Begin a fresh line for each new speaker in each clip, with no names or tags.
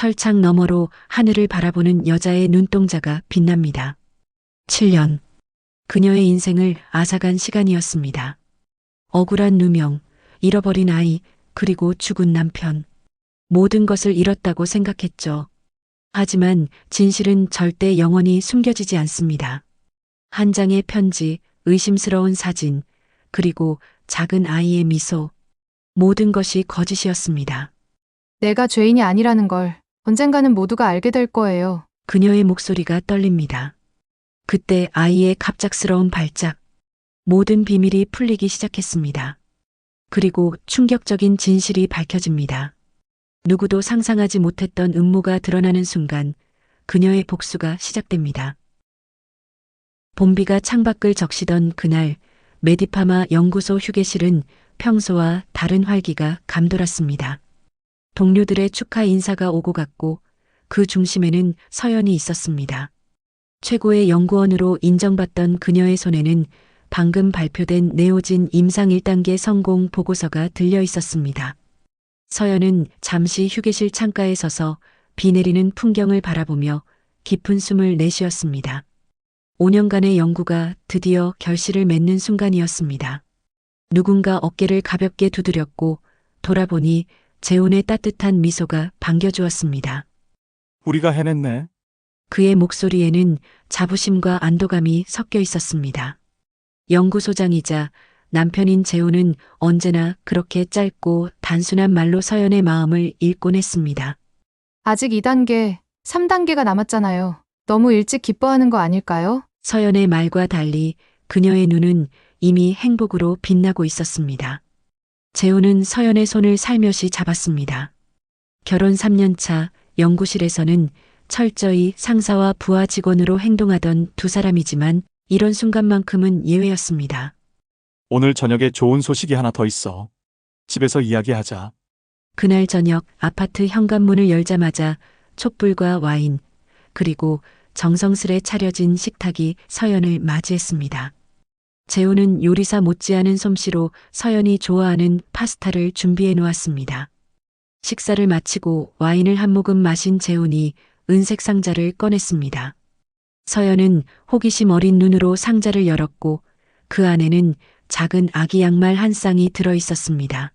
철창 너머로 하늘을 바라보는 여자의 눈동자가 빛납니다. 7년. 그녀의 인생을 앗아간 시간이었습니다. 억울한 누명, 잃어버린 아이, 그리고 죽은 남편. 모든 것을 잃었다고 생각했죠. 하지만 진실은 절대 영원히 숨겨지지 않습니다. 한 장의 편지, 의심스러운 사진, 그리고 작은 아이의 미소. 모든 것이 거짓이었습니다.
내가 죄인이 아니라는 걸 언젠가는 모두가 알게 될 거예요.
그녀의 목소리가 떨립니다. 그때 아이의 갑작스러운 발작. 모든 비밀이 풀리기 시작했습니다. 그리고 충격적인 진실이 밝혀집니다. 누구도 상상하지 못했던 음모가 드러나는 순간 그녀의 복수가 시작됩니다. 봄비가 창밖을 적시던 그날 메디파마 연구소 휴게실은 평소와 다른 활기가 감돌았습니다. 동료들의 축하 인사가 오고 갔고 그 중심에는 서연이 있었습니다. 최고의 연구원으로 인정받던 그녀의 손에는 방금 발표된 네오진 임상 1단계 성공 보고서가 들려 있었습니다. 서연은 잠시 휴게실 창가에 서서 비 내리는 풍경을 바라보며 깊은 숨을 내쉬었습니다. 5년간의 연구가 드디어 결실을 맺는 순간이었습니다. 누군가 어깨를 가볍게 두드렸고 돌아보니 재훈의 따뜻한 미소가 반겨주었습니다.
우리가 해냈네.
그의 목소리에는 자부심과 안도감이 섞여 있었습니다. 연구소장이자 남편인 재훈은 언제나 그렇게 짧고 단순한 말로 서연의 마음을 읽곤 했습니다.
아직 2단계, 3단계가 남았잖아요. 너무 일찍 기뻐하는 거 아닐까요?
서연의 말과 달리 그녀의 눈은 이미 행복으로 빛나고 있었습니다. 재훈은 서연의 손을 살며시 잡았습니다. 결혼 3년 차 연구실에서는 철저히 상사와 부하 직원으로 행동하던 두 사람이지만 이런 순간만큼은 예외였습니다.
오늘 저녁에 좋은 소식이 하나 더 있어. 집에서 이야기하자.
그날 저녁 아파트 현관문을 열자마자 촛불과 와인, 그리고 정성스레 차려진 식탁이 서연을 맞이했습니다. 재훈은 요리사 못지않은 솜씨로 서연이 좋아하는 파스타를 준비해 놓았습니다. 식사를 마치고 와인을 한 모금 마신 재훈이 은색 상자를 꺼냈습니다. 서연은 호기심 어린 눈으로 상자를 열었고 그 안에는 작은 아기 양말 한 쌍이 들어 있었습니다.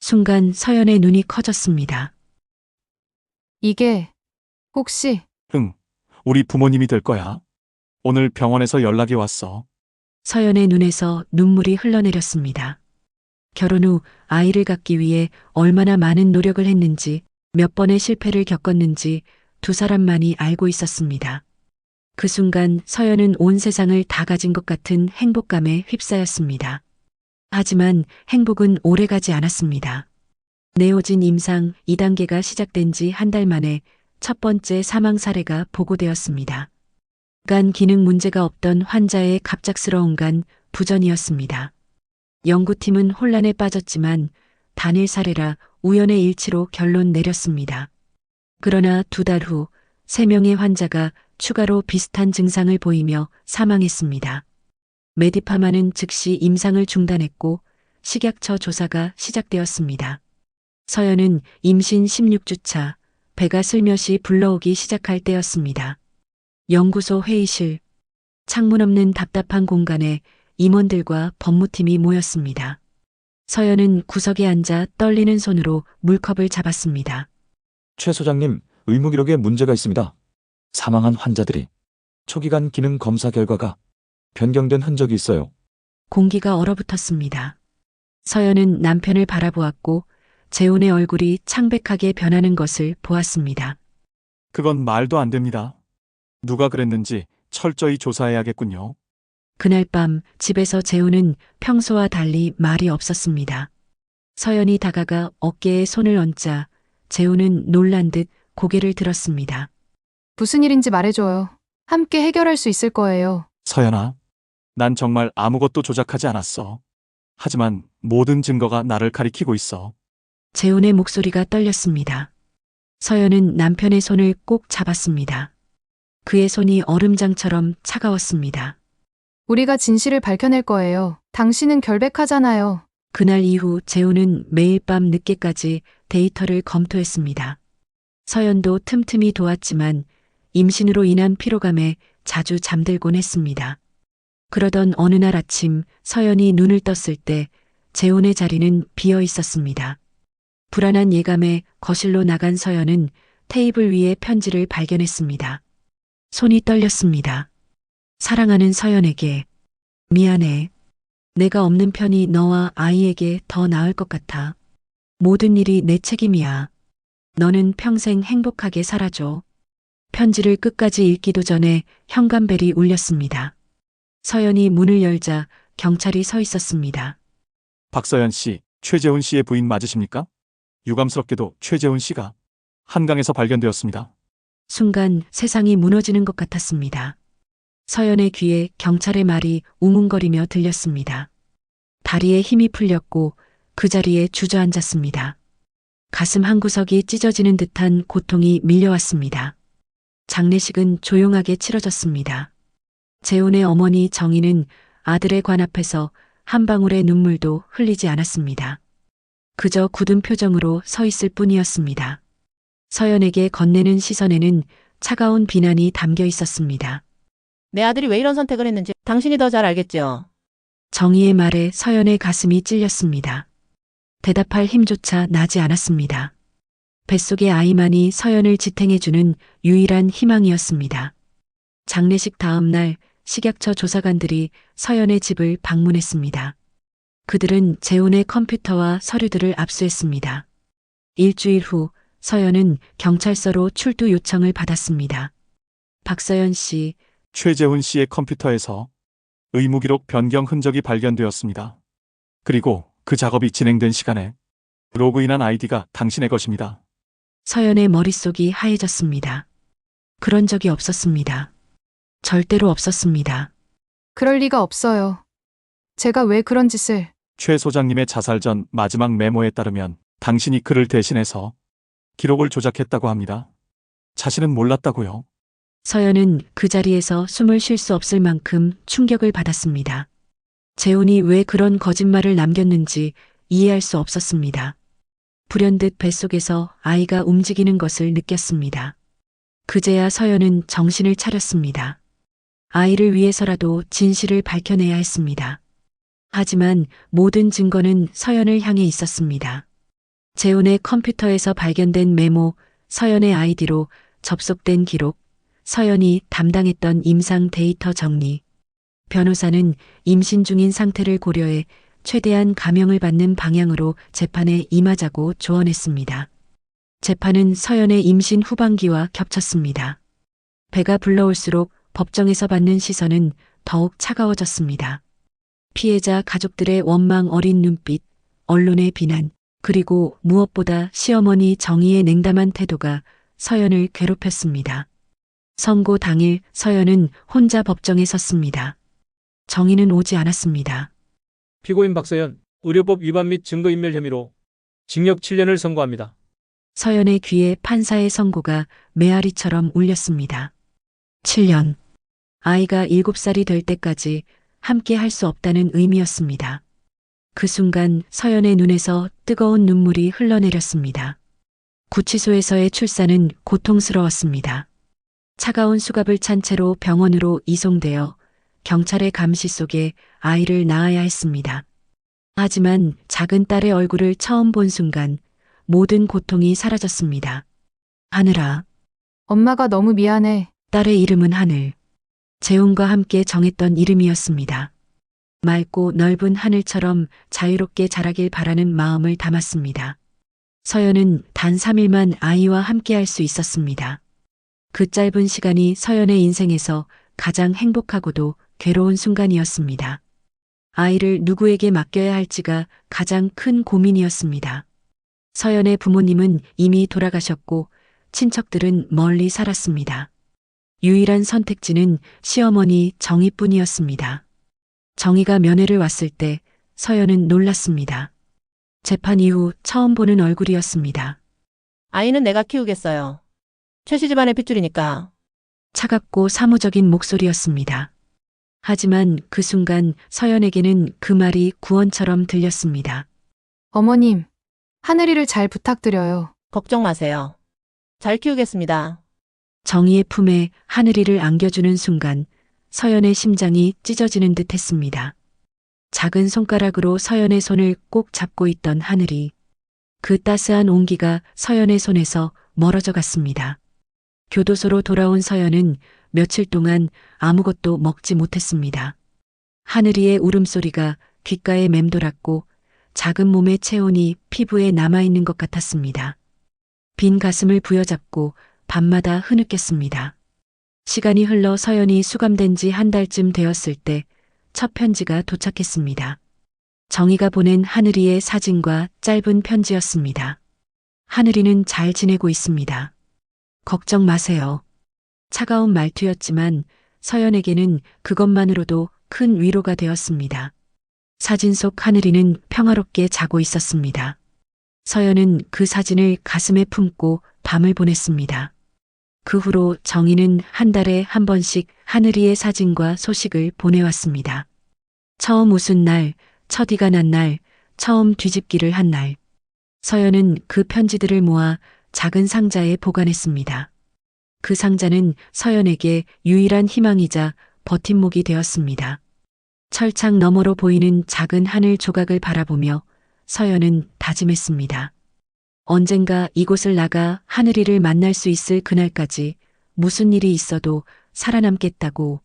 순간 서연의 눈이 커졌습니다.
이게 혹시
응, 우리 부모님이 될 거야. 오늘 병원에서 연락이 왔어.
서연의 눈에서 눈물이 흘러내렸습니다. 결혼 후 아이를 갖기 위해 얼마나 많은 노력을 했는지, 몇 번의 실패를 겪었는지 두 사람만이 알고 있었습니다. 그 순간 서연은 온 세상을 다 가진 것 같은 행복감에 휩싸였습니다. 하지만 행복은 오래가지 않았습니다. 네오진 임상 2단계가 시작된 지 한 달 만에 첫 번째 사망 사례가 보고되었습니다. 간 기능 문제가 없던 환자의 갑작스러운 간 부전이었습니다. 연구팀은 혼란에 빠졌지만 단일 사례라 우연의 일치로 결론 내렸습니다. 그러나 두 달 후 3명의 환자가 추가로 비슷한 증상을 보이며 사망했습니다. 메디파마는 즉시 임상을 중단했고 식약처 조사가 시작되었습니다. 서연은 임신 16주차, 배가 슬며시 불러오기 시작할 때였습니다. 연구소 회의실, 창문 없는 답답한 공간에 임원들과 법무팀이 모였습니다. 서연은 구석에 앉아 떨리는 손으로 물컵을 잡았습니다.
최 소장님, 의무기록에 문제가 있습니다. 사망한 환자들이 초기간 기능 검사 결과가 변경된 흔적이 있어요.
공기가 얼어붙었습니다. 서연은 남편을 바라보았고 재훈의 얼굴이 창백하게 변하는 것을 보았습니다.
그건 말도 안 됩니다. 누가 그랬는지 철저히 조사해야겠군요.
그날 밤 집에서 재훈은 평소와 달리 말이 없었습니다. 서연이 다가가 어깨에 손을 얹자 재훈은 놀란 듯 고개를 들었습니다.
무슨 일인지 말해줘요. 함께 해결할 수 있을 거예요.
서연아, 난 정말 아무것도 조작하지 않았어. 하지만 모든 증거가 나를 가리키고 있어.
재훈의 목소리가 떨렸습니다. 서연은 남편의 손을 꼭 잡았습니다. 그의 손이 얼음장처럼 차가웠습니다.
우리가 진실을 밝혀낼 거예요. 당신은 결백하잖아요.
그날 이후 재훈은 매일 밤 늦게까지 데이터를 검토했습니다. 서연도 틈틈이 도왔지만 임신으로 인한 피로감에 자주 잠들곤 했습니다. 그러던 어느 날 아침 서연이 눈을 떴을 때 재혼의 자리는 비어 있었습니다. 불안한 예감에 거실로 나간 서연은 테이블 위에 편지를 발견했습니다. 손이 떨렸습니다. 사랑하는 서연에게 미안해. 내가 없는 편이 너와 아이에게 더 나을 것 같아. 모든 일이 내 책임이야. 너는 평생 행복하게 살아줘. 편지를 끝까지 읽기도 전에 현관벨이 울렸습니다. 서연이 문을 열자 경찰이 서 있었습니다.
박서연 씨, 최재훈 씨의 부인 맞으십니까? 유감스럽게도 최재훈 씨가 한강에서 발견되었습니다.
순간 세상이 무너지는 것 같았습니다. 서연의 귀에 경찰의 말이 웅웅거리며 들렸습니다. 다리에 힘이 풀렸고 그 자리에 주저앉았습니다. 가슴 한구석이 찢어지는 듯한 고통이 밀려왔습니다. 장례식은 조용하게 치러졌습니다. 재혼의 어머니 정희는 아들의 관 앞에서 한 방울의 눈물도 흘리지 않았습니다. 그저 굳은 표정으로 서 있을 뿐이었습니다. 서연에게 건네는 시선에는 차가운 비난이 담겨 있었습니다.
내 아들이 왜 이런 선택을 했는지 당신이 더 잘 알겠죠.
정희의 말에 서연의 가슴이 찔렸습니다. 대답할 힘조차 나지 않았습니다. 뱃속의 아이만이 서연을 지탱해주는 유일한 희망이었습니다. 장례식 다음 날 식약처 조사관들이 서연의 집을 방문했습니다. 그들은 재혼의 컴퓨터와 서류들을 압수했습니다. 일주일 후 서연은 경찰서로 출두 요청을 받았습니다. 박서연 씨,
최재훈 씨의 컴퓨터에서 의무기록 변경 흔적이 발견되었습니다. 그리고 그 작업이 진행된 시간에 로그인한 아이디가 당신의 것입니다.
서연의 머릿속이 하얘졌습니다. 그런 적이 없었습니다. 절대로 없었습니다.
그럴 리가 없어요. 제가 왜 그런 짓을...
최 소장님의 자살 전 마지막 메모에 따르면 당신이 그를 대신해서 기록을 조작했다고 합니다. 자신은 몰랐다고요.
서연은 그 자리에서 숨을 쉴 수 없을 만큼 충격을 받았습니다. 재훈이 왜 그런 거짓말을 남겼는지 이해할 수 없었습니다. 불현듯 뱃속에서 아이가 움직이는 것을 느꼈습니다. 그제야 서연은 정신을 차렸습니다. 아이를 위해서라도 진실을 밝혀내야 했습니다. 하지만 모든 증거는 서연을 향해 있었습니다. 재훈의 컴퓨터에서 발견된 메모, 서연의 아이디로 접속된 기록, 서연이 담당했던 임상 데이터 정리. 변호사는 임신 중인 상태를 고려해 최대한 감형을 받는 방향으로 재판에 임하자고 조언했습니다. 재판은 서연의 임신 후반기와 겹쳤습니다. 배가 불러올수록 법정에서 받는 시선은 더욱 차가워졌습니다. 피해자 가족들의 원망 어린 눈빛, 언론의 비난, 그리고 무엇보다 시어머니 정희의 냉담한 태도가 서연을 괴롭혔습니다. 선고 당일 서연은 혼자 법정에 섰습니다. 정희는 오지 않았습니다.
피고인 박서연, 의료법 위반 및 증거인멸 혐의로 징역 7년을 선고합니다.
서연의 귀에 판사의 선고가 메아리처럼 울렸습니다. 7년. 아이가 7살이 될 때까지 함께 할 수 없다는 의미였습니다. 그 순간 서연의 눈에서 뜨거운 눈물이 흘러내렸습니다. 구치소에서의 출산은 고통스러웠습니다. 차가운 수갑을 찬 채로 병원으로 이송되어 경찰의 감시 속에 아이를 낳아야 했습니다. 하지만 작은 딸의 얼굴을 처음 본 순간 모든 고통이 사라졌습니다. 하늘아.
엄마가 너무 미안해.
딸의 이름은 하늘. 재훈과 함께 정했던 이름이었습니다. 맑고 넓은 하늘처럼 자유롭게 자라길 바라는 마음을 담았습니다. 서연은 단 3일만 아이와 함께할 수 있었습니다. 그 짧은 시간이 서연의 인생에서 가장 행복하고도 괴로운 순간이었습니다. 아이를 누구에게 맡겨야 할지가 가장 큰 고민이었습니다. 서연의 부모님은 이미 돌아가셨고 친척들은 멀리 살았습니다. 유일한 선택지는 시어머니 정희뿐이었습니다. 정희가 면회를 왔을 때 서연은 놀랐습니다. 재판 이후 처음 보는 얼굴이었습니다.
아이는 내가 키우겠어요. 최씨 집안의 핏줄이니까.
차갑고 사무적인 목소리였습니다. 하지만 그 순간 서연에게는 그 말이 구원처럼 들렸습니다.
어머님, 하늘이를 잘 부탁드려요.
걱정 마세요. 잘 키우겠습니다.
정희의 품에 하늘이를 안겨주는 순간 서연의 심장이 찢어지는 듯 했습니다. 작은 손가락으로 서연의 손을 꼭 잡고 있던 하늘이 그 따스한 온기가 서연의 손에서 멀어져 갔습니다. 교도소로 돌아온 서연은 며칠 동안 아무것도 먹지 못했습니다. 하늘이의 울음소리가 귓가에 맴돌았고 작은 몸의 체온이 피부에 남아있는 것 같았습니다. 빈 가슴을 부여잡고 밤마다 흐느꼈습니다. 시간이 흘러 서연이 수감된 지 한 달쯤 되었을 때 첫 편지가 도착했습니다. 정희가 보낸 하늘이의 사진과 짧은 편지였습니다. 하늘이는 잘 지내고 있습니다. 걱정 마세요. 차가운 말투였지만 서연에게는 그것만으로도 큰 위로가 되었습니다. 사진 속 하늘이는 평화롭게 자고 있었습니다. 서연은 그 사진을 가슴에 품고 밤을 보냈습니다. 그 후로 정희는 한 달에 한 번씩 하늘이의 사진과 소식을 보내왔습니다. 처음 웃은 날, 첫 이가 난 날, 처음 뒤집기를 한 날. 서연은 그 편지들을 모아 작은 상자에 보관했습니다. 그 상자는 서연에게 유일한 희망이자 버팀목이 되었습니다. 철창 너머로 보이는 작은 하늘 조각을 바라보며 서연은 다짐했습니다. 언젠가 이곳을 나가 하늘이를 만날 수 있을 그날까지 무슨 일이 있어도 살아남겠다고,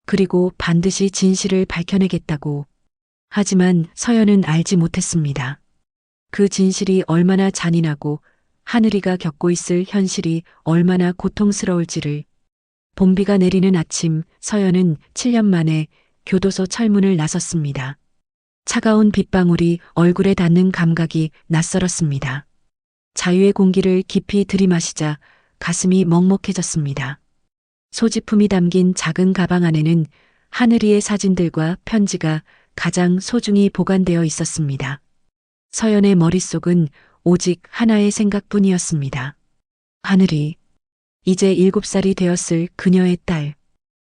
그리고 반드시 진실을 밝혀내겠다고. 하지만 서연은 알지 못했습니다. 그 진실이 얼마나 잔인하고 하늘이가 겪고 있을 현실이 얼마나 고통스러울지를. 봄비가 내리는 아침, 서연은 7년 만에 교도소 철문을 나섰습니다. 차가운 빗방울이 얼굴에 닿는 감각이 낯설었습니다. 자유의 공기를 깊이 들이마시자 가슴이 먹먹해졌습니다. 소지품이 담긴 작은 가방 안에는 하늘이의 사진들과 편지가 가장 소중히 보관되어 있었습니다. 서연의 머릿속은 오직 하나의 생각뿐이었습니다. 하늘이, 이제 7살이 되었을 그녀의 딸.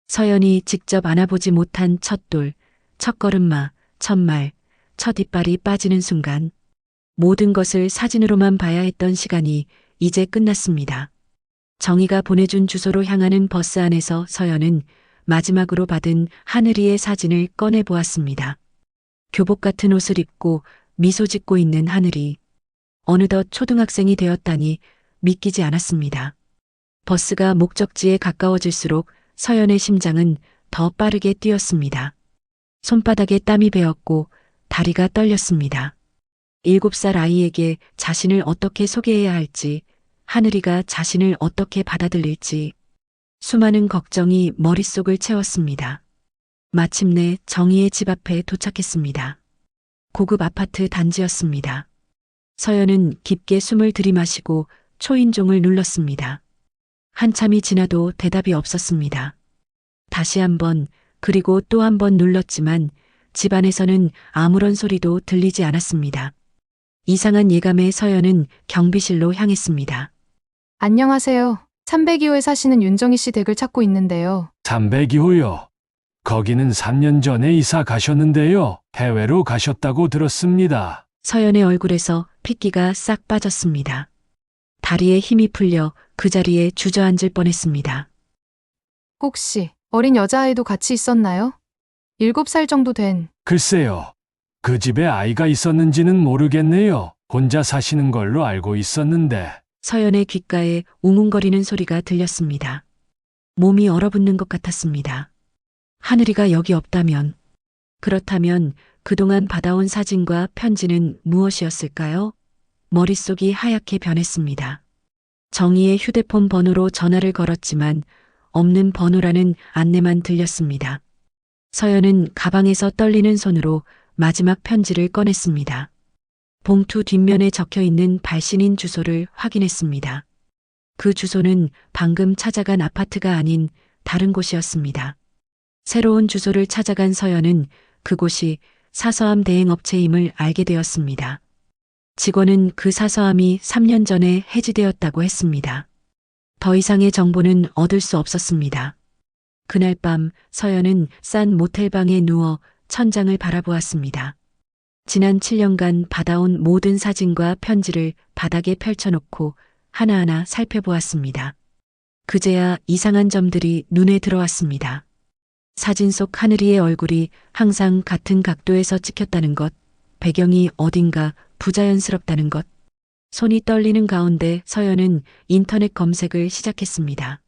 서연이 직접 안아보지 못한 첫 돌, 첫 걸음마, 첫 말, 첫 이빨이 빠지는 순간 모든 것을 사진으로만 봐야 했던 시간이 이제 끝났습니다. 정희가 보내준 주소로 향하는 버스 안에서 서연은 마지막으로 받은 하늘이의 사진을 꺼내보았습니다. 교복 같은 옷을 입고 미소 짓고 있는 하늘이. 어느덧 초등학생이 되었다니 믿기지 않았습니다. 버스가 목적지에 가까워질수록 서연의 심장은 더 빠르게 뛰었습니다. 손바닥에 땀이 배었고 다리가 떨렸습니다. 7살 아이에게 자신을 어떻게 소개해야 할지, 하늘이가 자신을 어떻게 받아들일지, 수많은 걱정이 머릿속을 채웠습니다. 마침내 정희의 집 앞에 도착했습니다. 고급 아파트 단지였습니다. 서연은 깊게 숨을 들이마시고 초인종을 눌렀습니다. 한참이 지나도 대답이 없었습니다. 다시 한 번, 그리고 또 한 번 눌렀지만 집 안에서는 아무런 소리도 들리지 않았습니다. 이상한 예감에 서연은 경비실로 향했습니다.
안녕하세요. 302호에 사시는 윤정희 씨 댁을 찾고 있는데요.
302호요. 거기는 3년 전에 이사 가셨는데요. 해외로 가셨다고 들었습니다.
서연의 얼굴에서 핏기가 싹 빠졌습니다. 다리에 힘이 풀려 그 자리에 주저앉을 뻔했습니다.
혹시 어린 여자아이도 같이 있었나요? 7살 정도 된.
글쎄요. 그 집에 아이가 있었는지는 모르겠네요. 혼자 사시는 걸로 알고 있었는데.
서연의 귓가에 웅웅거리는 소리가 들렸습니다. 몸이 얼어붙는 것 같았습니다. 하늘이가 여기 없다면, 그렇다면 그동안 받아온 사진과 편지는 무엇이었을까요? 머릿속이 하얗게 변했습니다. 정희의 휴대폰 번호로 전화를 걸었지만 없는 번호라는 안내만 들렸습니다. 서연은 가방에서 떨리는 손으로 마지막 편지를 꺼냈습니다. 봉투 뒷면에 적혀 있는 발신인 주소를 확인했습니다. 그 주소는 방금 찾아간 아파트가 아닌 다른 곳이었습니다. 새로운 주소를 찾아간 서연은 그곳이 사서함 대행업체임을 알게 되었습니다. 직원은 그 사서함이 3년 전에 해지되었다고 했습니다. 더 이상의 정보는 얻을 수 없었습니다. 그날 밤 서연은 싼 모텔방에 누워 천장을 바라보았습니다. 지난 7년간 받아온 모든 사진과 편지를 바닥에 펼쳐놓고 하나하나 살펴보았습니다. 그제야 이상한 점들이 눈에 들어왔습니다. 사진 속 하늘이의 얼굴이 항상 같은 각도에서 찍혔다는 것, 배경이 어딘가 부자연스럽다는 것. 손이 떨리는 가운데 서연은 인터넷 검색을 시작했습니다.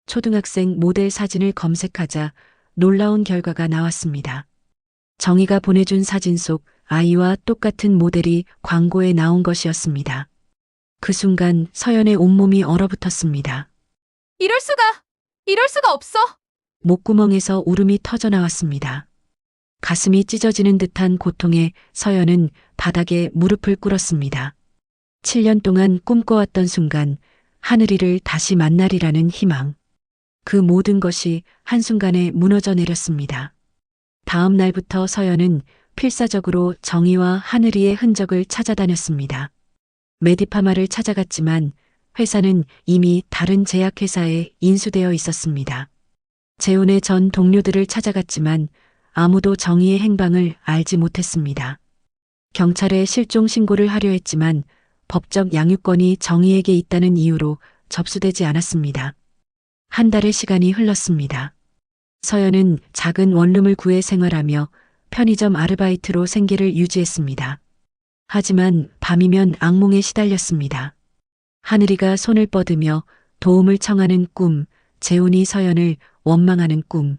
초등학생 모델 사진을 검색하자 놀라운 결과가 나왔습니다. 정희가 보내준 사진 속 아이와 똑같은 모델이 광고에 나온 것이었습니다. 그 순간 서연의 온몸이 얼어붙었습니다.
이럴 수가 없어!
목구멍에서 울음이 터져 나왔습니다. 가슴이 찢어지는 듯한 고통에 서연은 바닥에 무릎을 꿇었습니다. 7년 동안 꿈꿔왔던 순간 하늘이를 다시 만나리라는 희망. 그 모든 것이 한순간에 무너져 내렸습니다. 다음 날부터 서연은 필사적으로 정희와 하늘이의 흔적을 찾아다녔습니다. 메디파마를 찾아갔지만 회사는 이미 다른 제약회사에 인수되어 있었습니다. 재혼의 전 동료들을 찾아갔지만 아무도 정희의 행방을 알지 못했습니다. 경찰에 실종 신고를 하려 했지만 법적 양육권이 정희에게 있다는 이유로 접수되지 않았습니다. 한 달의 시간이 흘렀습니다. 서연은 작은 원룸을 구해 생활하며 편의점 아르바이트로 생계를 유지했습니다. 하지만 밤이면 악몽에 시달렸습니다. 하늘이가 손을 뻗으며 도움을 청하는 꿈, 재훈이 서연을 원망하는 꿈.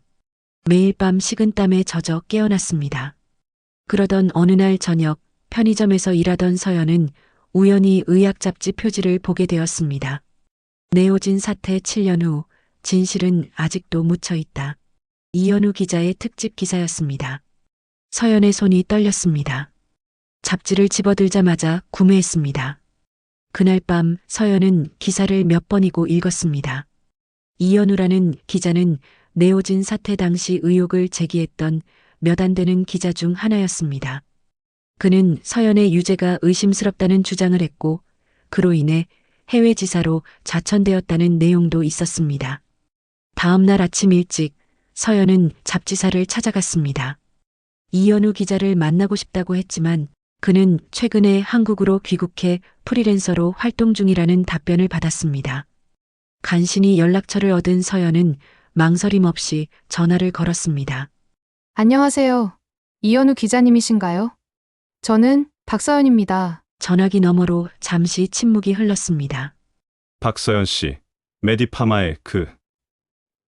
매일 밤 식은땀에 젖어 깨어났습니다. 그러던 어느 날 저녁 편의점에서 일하던 서연은 우연히 의학 잡지 표지를 보게 되었습니다. 내오진 사태 7년 후 진실은 아직도 묻혀 있다. 이현우 기자의 특집 기사였습니다. 서연의 손이 떨렸습니다. 잡지를 집어들자마자 구매했습니다. 그날 밤 서연은 기사를 몇 번이고 읽었습니다. 이현우라는 기자는 내오진 사태 당시 의혹을 제기했던 몇 안 되는 기자 중 하나였습니다. 그는 서연의 유죄가 의심스럽다는 주장을 했고 그로 인해 해외 지사로 자천되었다는 내용도 있었습니다. 다음 날 아침 일찍 서연은 잡지사를 찾아갔습니다. 이현우 기자를 만나고 싶다고 했지만 그는 최근에 한국으로 귀국해 프리랜서로 활동 중이라는 답변을 받았습니다. 간신히 연락처를 얻은 서연은 망설임 없이 전화를 걸었습니다.
안녕하세요. 이현우 기자님이신가요? 저는 박서연입니다.
전화기 너머로 잠시 침묵이 흘렀습니다.
박서연 씨, 메디파마의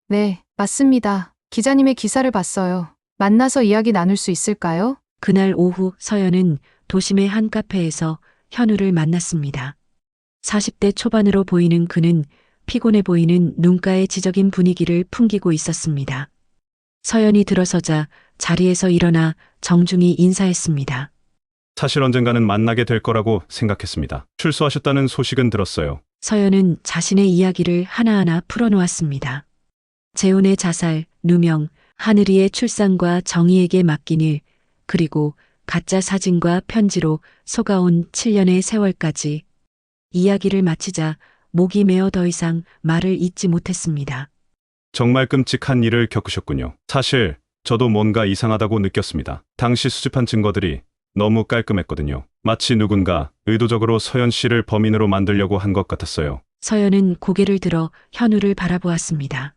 네, 맞습니다. 기자님의 기사를 봤어요. 만나서 이야기 나눌 수 있을까요?
그날 오후 서연은 도심의 한 카페에서 현우를 만났습니다. 40대 초반으로 보이는 그는 피곤해 보이는 눈가의 지적인 분위기를 풍기고 있었습니다. 서연이 들어서자 자리에서 일어나 정중히 인사했습니다.
사실 언젠가는 만나게 될 거라고 생각했습니다. 출소하셨다는 소식은 들었어요.
서연은 자신의 이야기를 하나하나 풀어놓았습니다. 재혼의 자살, 누명, 하늘이의 출산과 정희에게 맡긴 일, 그리고 가짜 사진과 편지로 속아온 7년의 세월까지. 이야기를 마치자 목이 메어 더 이상 말을 잇지 못했습니다.
정말 끔찍한 일을 겪으셨군요. 사실 저도 뭔가 이상하다고 느꼈습니다. 당시 수집한 증거들이 너무 깔끔했거든요. 마치 누군가 의도적으로 서연 씨를 범인으로 만들려고 한 것 같았어요.
서연은 고개를 들어 현우를 바라보았습니다.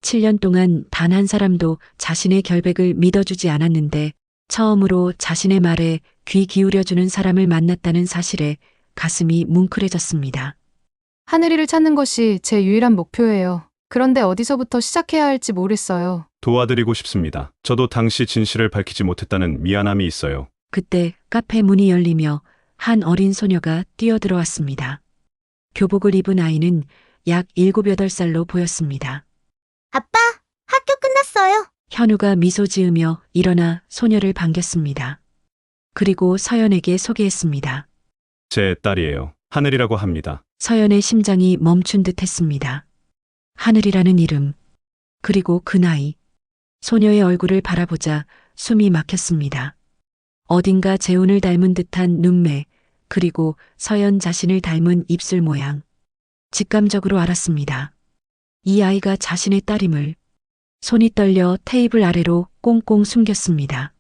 7년 동안 단 한 사람도 자신의 결백을 믿어주지 않았는데 처음으로 자신의 말에 귀 기울여주는 사람을 만났다는 사실에 가슴이 뭉클해졌습니다.
하늘이를 찾는 것이 제 유일한 목표예요. 그런데 어디서부터 시작해야 할지 모르겠어요.
도와드리고 싶습니다. 저도 당시 진실을 밝히지 못했다는 미안함이 있어요.
그때 카페 문이 열리며 한 어린 소녀가 뛰어들어왔습니다. 교복을 입은 아이는 약 7, 8살로 보였습니다.
아빠, 학교 끝났어요.
현우가 미소 지으며 일어나 소녀를 반겼습니다. 그리고 서연에게 소개했습니다.
제 딸이에요. 하늘이라고 합니다.
서연의 심장이 멈춘 듯 했습니다. 하늘이라는 이름, 그리고 그 나이. 소녀의 얼굴을 바라보자 숨이 막혔습니다. 어딘가 재훈을 닮은 듯한 눈매, 그리고 서연 자신을 닮은 입술 모양. 직감적으로 알았습니다. 이 아이가 자신의 딸임을. 손이 떨려 테이블 아래로 꽁꽁 숨겼습니다.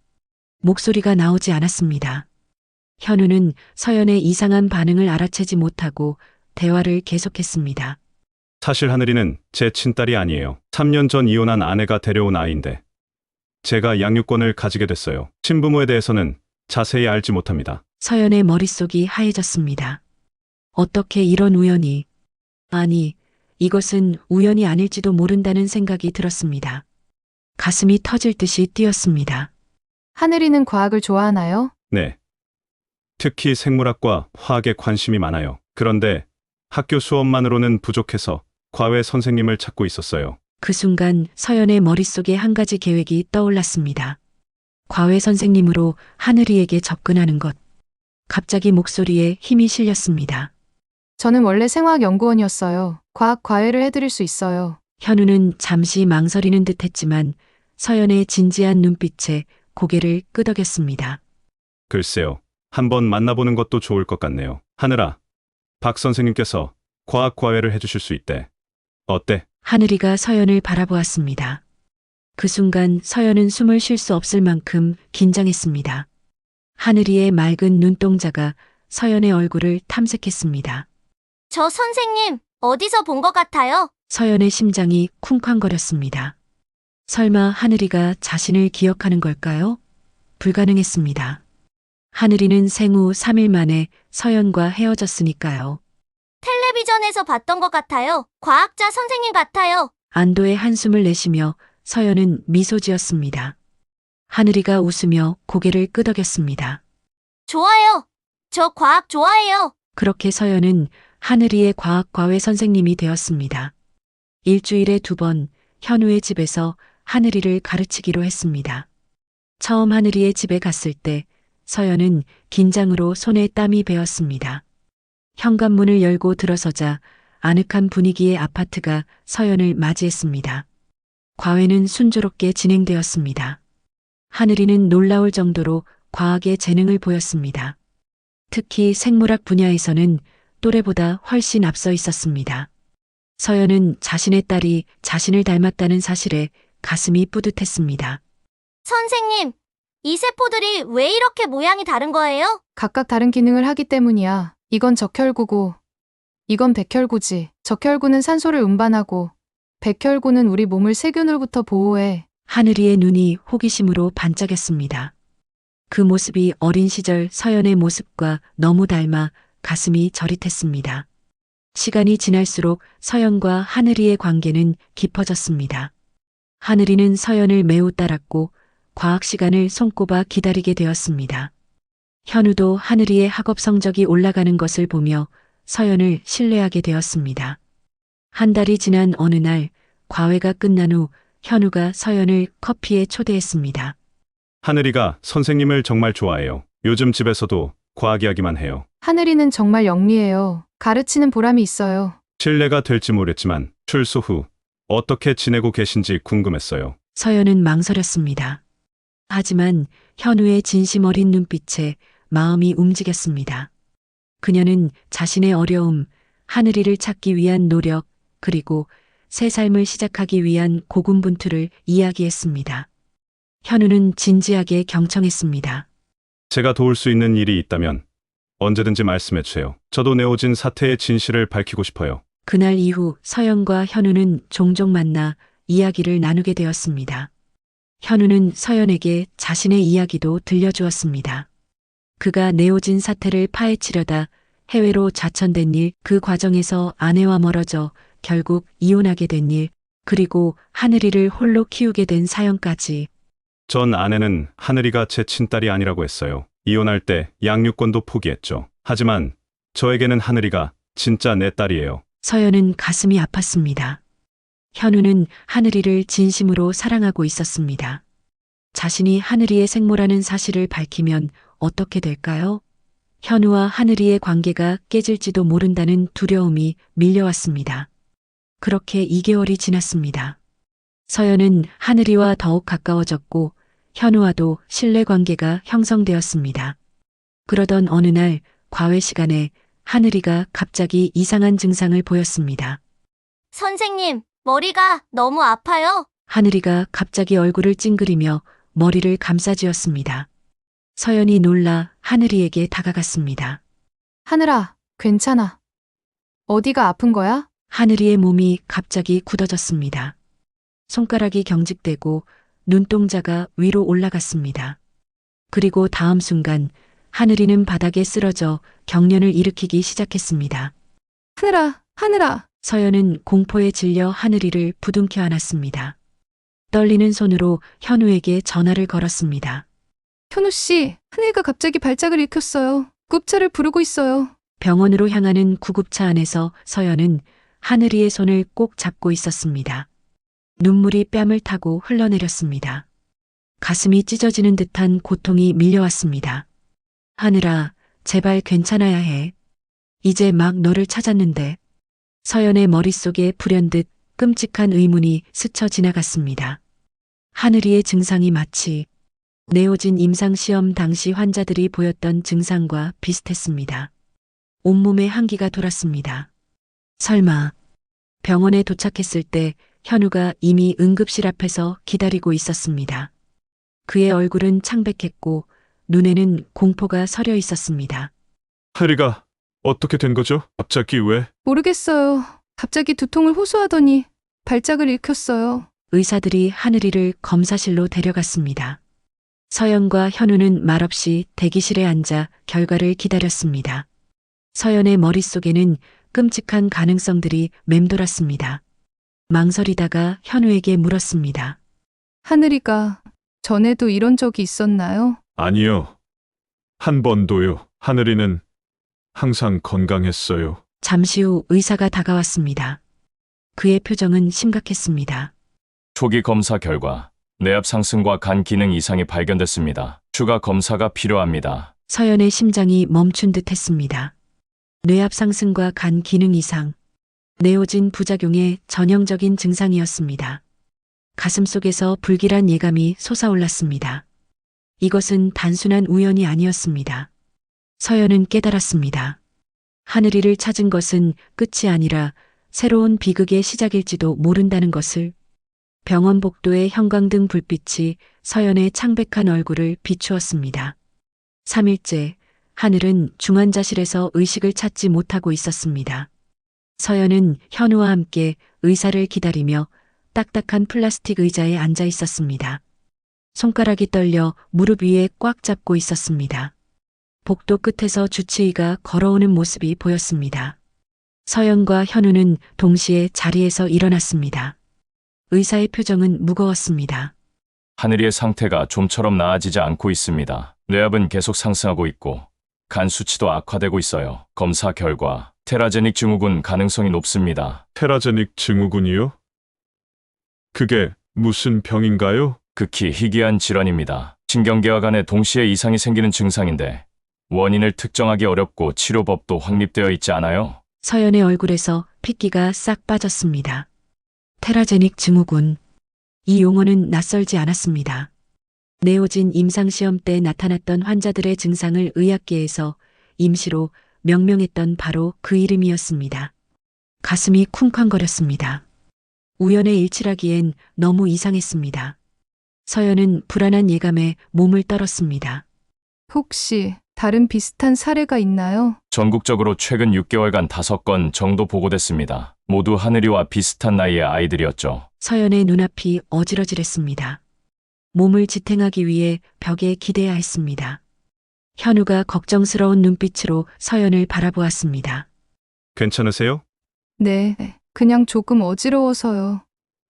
목소리가 나오지 않았습니다. 현우는 서연의 이상한 반응을 알아채지 못하고 대화를 계속했습니다.
사실 하늘이는 제 친딸이 아니에요. 3년 전 이혼한 아내가 데려온 아이인데 제가 양육권을 가지게 됐어요. 친부모에 대해서는 자세히 알지 못합니다.
서연의 머릿속이 하얘졌습니다. 어떻게 이런 우연이, 아니, 이것은 우연이 아닐지도 모른다는 생각이 들었습니다. 가슴이 터질 듯이 뛰었습니다.
하늘이는 과학을 좋아하나요?
네. 특히 생물학과 화학에 관심이 많아요. 그런데 학교 수업만으로는 부족해서 과외 선생님을 찾고 있었어요.
그 순간 서연의 머릿속에 한 가지 계획이 떠올랐습니다. 과외 선생님으로 하늘이에게 접근하는 것. 갑자기 목소리에 힘이 실렸습니다.
저는 원래 생화학연구원이었어요. 과학 과외를 해드릴 수 있어요.
현우는 잠시 망설이는 듯 했지만 서연의 진지한 눈빛에 고개를 끄덕였습니다.
글쎄요. 한번 만나보는 것도 좋을 것 같네요. 하늘아, 박 선생님께서 과학 과외를 해주실 수 있대. 어때?
하늘이가 서연을 바라보았습니다. 그 순간 서연은 숨을 쉴 수 없을 만큼 긴장했습니다. 하늘이의 맑은 눈동자가 서연의 얼굴을 탐색했습니다.
저 선생님, 어디서 본 것 같아요?
서연의 심장이 쿵쾅거렸습니다. 설마 하늘이가 자신을 기억하는 걸까요? 불가능했습니다. 하늘이는 생후 3일 만에 서연과 헤어졌으니까요.
텔레비전에서 봤던 것 같아요. 과학자 선생님 같아요.
안도의 한숨을 내쉬며 서연은 미소 지었습니다. 하늘이가 웃으며 고개를 끄덕였습니다.
좋아요. 저 과학 좋아해요.
그렇게 서연은 하늘이의 과학과외 선생님이 되었습니다. 일주일에 2번 현우의 집에서 하늘이를 가르치기로 했습니다. 처음 하늘이의 집에 갔을 때 서연은 긴장으로 손에 땀이 배었습니다. 현관문을 열고 들어서자 아늑한 분위기의 아파트가 서연을 맞이했습니다. 과외는 순조롭게 진행되었습니다. 하늘이는 놀라울 정도로 과학의 재능을 보였습니다. 특히 생물학 분야에서는 또래보다 훨씬 앞서 있었습니다. 서연은 자신의 딸이 자신을 닮았다는 사실에 가슴이 뿌듯했습니다.
선생님, 이 세포들이 왜 이렇게 모양이 다른 거예요?
각각 다른 기능을 하기 때문이야. 이건 적혈구고, 이건 백혈구지. 적혈구는 산소를 운반하고, 백혈구는 우리 몸을 세균으로부터 보호해.
하늘이의 눈이 호기심으로 반짝였습니다. 그 모습이 어린 시절 서연의 모습과 너무 닮아 가슴이 저릿했습니다. 시간이 지날수록 서연과 하늘이의 관계는 깊어졌습니다. 하늘이는 서연을 매우 따랐고 과학 시간을 손꼽아 기다리게 되었습니다. 현우도 하늘이의 학업 성적이 올라가는 것을 보며 서연을 신뢰하게 되었습니다. 한 달이 지난 어느 날 과외가 끝난 후 현우가 서연을 커피에 초대했습니다.
하늘이가 선생님을 정말 좋아해요. 요즘 집에서도 과학 이야기만 해요.
하늘이는 정말 영리해요. 가르치는 보람이 있어요.
신뢰가 될지 모르겠지만 출소 후 어떻게 지내고 계신지 궁금했어요.
서연은 망설였습니다. 하지만 현우의 진심 어린 눈빛에 마음이 움직였습니다. 그녀는 자신의 어려움, 하늘이를 찾기 위한 노력, 그리고 새 삶을 시작하기 위한 고군분투를 이야기했습니다. 현우는 진지하게 경청했습니다.
제가 도울 수 있는 일이 있다면 언제든지 말씀해 주세요. 저도 내어진 사태의 진실을 밝히고 싶어요.
그날 이후 서연과 현우는 종종 만나 이야기를 나누게 되었습니다. 현우는 서연에게 자신의 이야기도 들려주었습니다. 그가 내오진 사태를 파헤치려다 해외로 자천된 일, 그 과정에서 아내와 멀어져 결국 이혼하게 된 일, 그리고 하늘이를 홀로 키우게 된 사연까지.
전 아내는 하늘이가 제 친딸이 아니라고 했어요. 이혼할 때 양육권도 포기했죠. 하지만 저에게는 하늘이가 진짜 내 딸이에요.
서연은 가슴이 아팠습니다. 현우는 하늘이를 진심으로 사랑하고 있었습니다. 자신이 하늘이의 생모라는 사실을 밝히면 어떻게 될까요? 현우와 하늘이의 관계가 깨질지도 모른다는 두려움이 밀려왔습니다. 그렇게 2개월이 지났습니다. 서연은 하늘이와 더욱 가까워졌고 현우와도 신뢰관계가 형성되었습니다. 그러던 어느 날 과외 시간에 하늘이가 갑자기 이상한 증상을 보였습니다.
선생님, 머리가 너무 아파요.
하늘이가 갑자기 얼굴을 찡그리며 머리를 감싸쥐었습니다. 서연이 놀라 하늘이에게 다가갔습니다.
하늘아, 괜찮아. 어디가 아픈 거야?
하늘이의 몸이 갑자기 굳어졌습니다. 손가락이 경직되고 눈동자가 위로 올라갔습니다. 그리고 다음 순간 하늘이는 바닥에 쓰러져 경련을 일으키기 시작했습니다.
하늘아, 하늘아.
서연은 공포에 질려 하늘이를 부둥켜 안았습니다. 떨리는 손으로 현우에게 전화를 걸었습니다.
현우 씨, 하늘이가 갑자기 발작을 일으켰어요. 구급차를 부르고 있어요.
병원으로 향하는 구급차 안에서 서연은 하늘이의 손을 꼭 잡고 있었습니다. 눈물이 뺨을 타고 흘러내렸습니다. 가슴이 찢어지는 듯한 고통이 밀려왔습니다. 하늘아, 제발 괜찮아야 해. 이제 막 너를 찾았는데. 서연의 머릿속에 불현듯 끔찍한 의문이 스쳐 지나갔습니다. 하늘이의 증상이 마치 네오진 임상시험 당시 환자들이 보였던 증상과 비슷했습니다. 온몸에 한기가 돌았습니다. 설마 병원에 도착했을 때 현우가 이미 응급실 앞에서 기다리고 있었습니다. 그의 얼굴은 창백했고 눈에는 공포가 서려 있었습니다.
하리가 어떻게 된 거죠? 갑자기 왜?
모르겠어요. 갑자기 두통을 호소하더니 발작을 일으켰어요.
의사들이 하늘이를 검사실로 데려갔습니다. 서연과 현우는 말없이 대기실에 앉아 결과를 기다렸습니다. 서연의 머릿속에는 끔찍한 가능성들이 맴돌았습니다. 망설이다가 현우에게 물었습니다.
하늘이가 전에도 이런 적이 있었나요?
아니요. 한 번도요. 하늘이는 항상 건강했어요.
잠시 후 의사가 다가왔습니다. 그의 표정은 심각했습니다.
초기 검사 결과 뇌압 상승과 간 기능 이상이 발견됐습니다. 추가 검사가 필요합니다.
서연의 심장이 멈춘 듯 했습니다. 뇌압 상승과 간 기능 이상, 네오진 부작용의 전형적인 증상이었습니다. 가슴속에서 불길한 예감이 솟아올랐습니다. 이것은 단순한 우연이 아니었습니다. 서연은 깨달았습니다. 하늘이를 찾은 것은 끝이 아니라 새로운 비극의 시작일지도 모른다는 것을. 병원 복도의 형광등 불빛이 서연의 창백한 얼굴을 비추었습니다. 3일째, 하늘은 중환자실에서 의식을 찾지 못하고 있었습니다. 서연은 현우와 함께 의사를 기다리며 딱딱한 플라스틱 의자에 앉아 있었습니다. 손가락이 떨려 무릎 위에 꽉 잡고 있었습니다. 복도 끝에서 주치의가 걸어오는 모습이 보였습니다. 서연과 현우는 동시에 자리에서 일어났습니다. 의사의 표정은 무거웠습니다.
하늘이의 상태가 좀처럼 나아지지 않고 있습니다. 뇌압은 계속 상승하고 있고 간 수치도 악화되고 있어요. 검사 결과 테라제닉 증후군 가능성이 높습니다.
테라제닉 증후군이요? 그게 무슨 병인가요?
극히 희귀한 질환입니다. 신경계와 간에 동시에 이상이 생기는 증상인데 원인을 특정하기 어렵고 치료법도 확립되어 있지 않아요.
서연의 얼굴에서 핏기가 싹 빠졌습니다. 테라제닉 증후군. 이 용어는 낯설지 않았습니다. 네오진 임상시험 때 나타났던 환자들의 증상을 의학계에서 임시로 명명했던 바로 그 이름이었습니다. 가슴이 쿵쾅거렸습니다. 우연의 일치라기엔 너무 이상했습니다. 서연은 불안한 예감에 몸을 떨었습니다.
혹시 다른 비슷한 사례가 있나요?
전국적으로 최근 6개월간 5건 정도 보고됐습니다. 모두 하늘이와 비슷한 나이의 아이들이었죠.
서연의 눈앞이 어지러질했습니다. 몸을 지탱하기 위해 벽에 기대야 했습니다. 현우가 걱정스러운 눈빛으로 서연을 바라보았습니다.
괜찮으세요?
네, 그냥 조금 어지러워서요.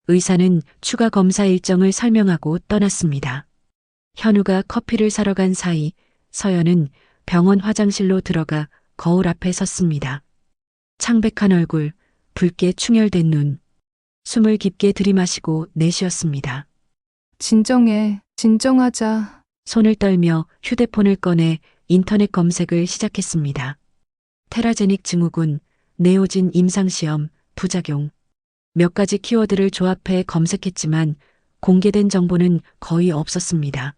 의사는 추가 검사 일정을 설명하고 떠났습니다. 현우가 커피를 사러 간 사이 서연은 병원 화장실로 들어가 거울 앞에 섰습니다. 창백한 얼굴, 붉게 충혈된 눈, 숨을 깊게 들이마시고 내쉬었습니다.
진정해, 진정하자.
손을 떨며 휴대폰을 꺼내 인터넷 검색을 시작했습니다. 테라제닉 증후군, 네오진 임상시험, 부작용. 몇 가지 키워드를 조합해 검색했지만 공개된 정보는 거의 없었습니다.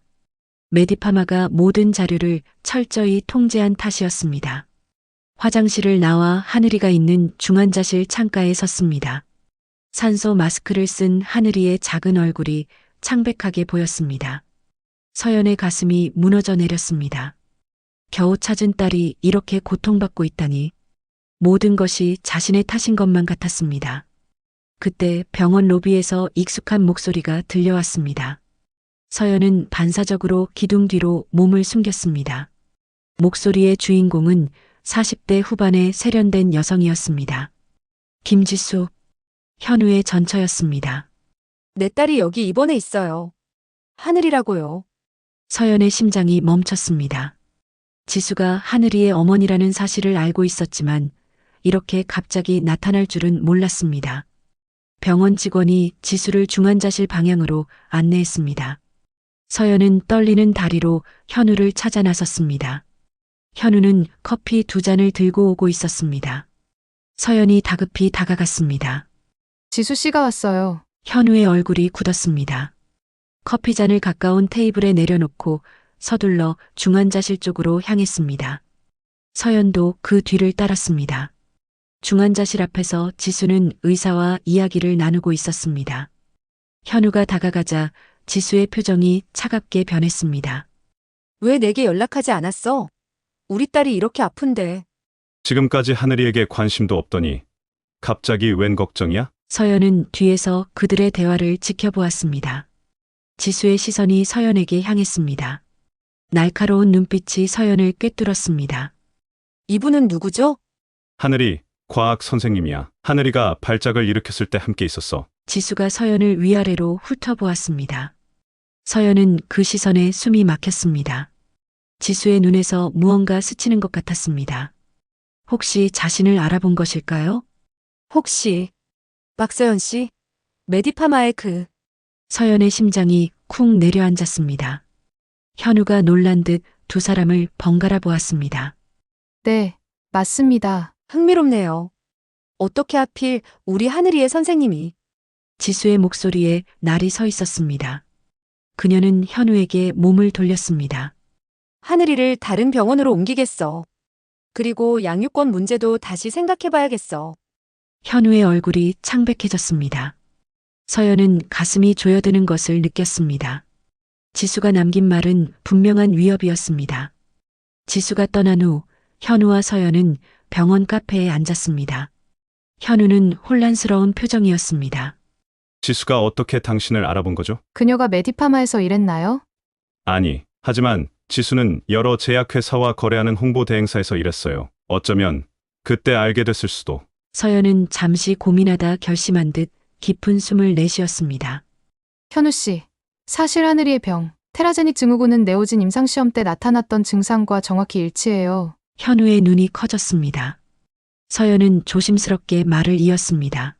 메디파마가 모든 자료를 철저히 통제한 탓이었습니다. 화장실을 나와 하늘이가 있는 중환자실 창가에 섰습니다. 산소 마스크를 쓴 하늘이의 작은 얼굴이 창백하게 보였습니다. 서연의 가슴이 무너져 내렸습니다. 겨우 찾은 딸이 이렇게 고통받고 있다니. 모든 것이 자신의 탓인 것만 같았습니다. 그때 병원 로비에서 익숙한 목소리가 들려왔습니다. 서연은 반사적으로 기둥 뒤로 몸을 숨겼습니다. 목소리의 주인공은 40대 후반의 세련된 여성이었습니다. 김지수, 현우의 전처였습니다.
내 딸이 여기 입원해 있어요. 하늘이라고요.
서연의 심장이 멈췄습니다. 지수가 하늘이의 어머니라는 사실을 알고 있었지만 이렇게 갑자기 나타날 줄은 몰랐습니다. 병원 직원이 지수를 중환자실 방향으로 안내했습니다. 서연은 떨리는 다리로 현우를 찾아 나섰습니다. 현우는 커피 2잔을 들고 오고 있었습니다. 서연이 다급히 다가갔습니다.
지수 씨가 왔어요.
현우의 얼굴이 굳었습니다. 커피잔을 가까운 테이블에 내려놓고 서둘러 중환자실 쪽으로 향했습니다. 서연도 그 뒤를 따랐습니다. 중환자실 앞에서 지수는 의사와 이야기를 나누고 있었습니다. 현우가 다가가자 지수의 표정이 차갑게 변했습니다.
왜 내게 연락하지 않았어? 우리 딸이 이렇게 아픈데.
지금까지 하늘이에게 관심도 없더니 갑자기 웬 걱정이야?
서연은 뒤에서 그들의 대화를 지켜보았습니다. 지수의 시선이 서연에게 향했습니다. 날카로운 눈빛이 서연을 꿰뚫었습니다.
이분은 누구죠?
하늘이 과학 선생님이야. 하늘이가 발작을 일으켰을 때 함께 있었어.
지수가 서연을 위아래로 훑어보았습니다. 서연은 그 시선에 숨이 막혔습니다. 지수의 눈에서 무언가 스치는 것 같았습니다. 혹시 자신을 알아본 것일까요?
혹시 박서연 씨? 메디파마의 그
서연의 심장이 쿵 내려앉았습니다. 현우가 놀란 듯 두 사람을 번갈아 보았습니다.
네, 맞습니다.
흥미롭네요. 어떻게 하필 우리 하늘이의 선생님이.
지수의 목소리에 날이 서 있었습니다. 그녀는 현우에게 몸을 돌렸습니다.
하늘이를 다른 병원으로 옮기겠어. 그리고 양육권 문제도 다시 생각해봐야겠어.
현우의 얼굴이 창백해졌습니다. 서연은 가슴이 조여드는 것을 느꼈습니다. 지수가 남긴 말은 분명한 위협이었습니다. 지수가 떠난 후 현우와 서연은 병원 카페에 앉았습니다. 현우는 혼란스러운 표정이었습니다.
지수가 어떻게 당신을 알아본 거죠?
그녀가 메디파마에서 일했나요?
아니, 하지만 지수는 여러 제약회사와 거래하는 홍보 대행사에서 일했어요. 어쩌면 그때 알게 됐을 수도.
서연은 잠시 고민하다 결심한 듯 깊은 숨을 내쉬었습니다.
현우 씨, 사실 하늘이의 병, 테라제닉 증후군은 네오진 임상시험 때 나타났던 증상과 정확히 일치해요.
현우의 눈이 커졌습니다. 서연은 조심스럽게 말을 이었습니다.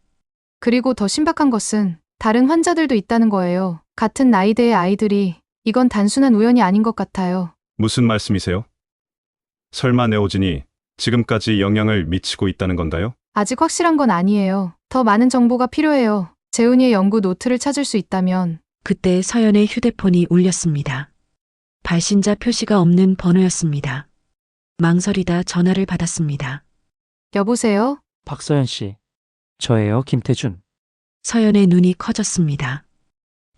그리고 더 신박한 것은 다른 환자들도 있다는 거예요. 같은 나이대의 아이들이. 이건 단순한 우연이 아닌 것 같아요.
무슨 말씀이세요? 설마 네오진이 지금까지 영향을 미치고 있다는 건가요?
아직 확실한 건 아니에요. 더 많은 정보가 필요해요. 재훈이의 연구 노트를 찾을 수 있다면.
그때 서연의 휴대폰이 울렸습니다. 발신자 표시가 없는 번호였습니다. 망설이다 전화를 받았습니다.
여보세요?
박서연 씨. 저예요, 김태준.
서연의 눈이 커졌습니다.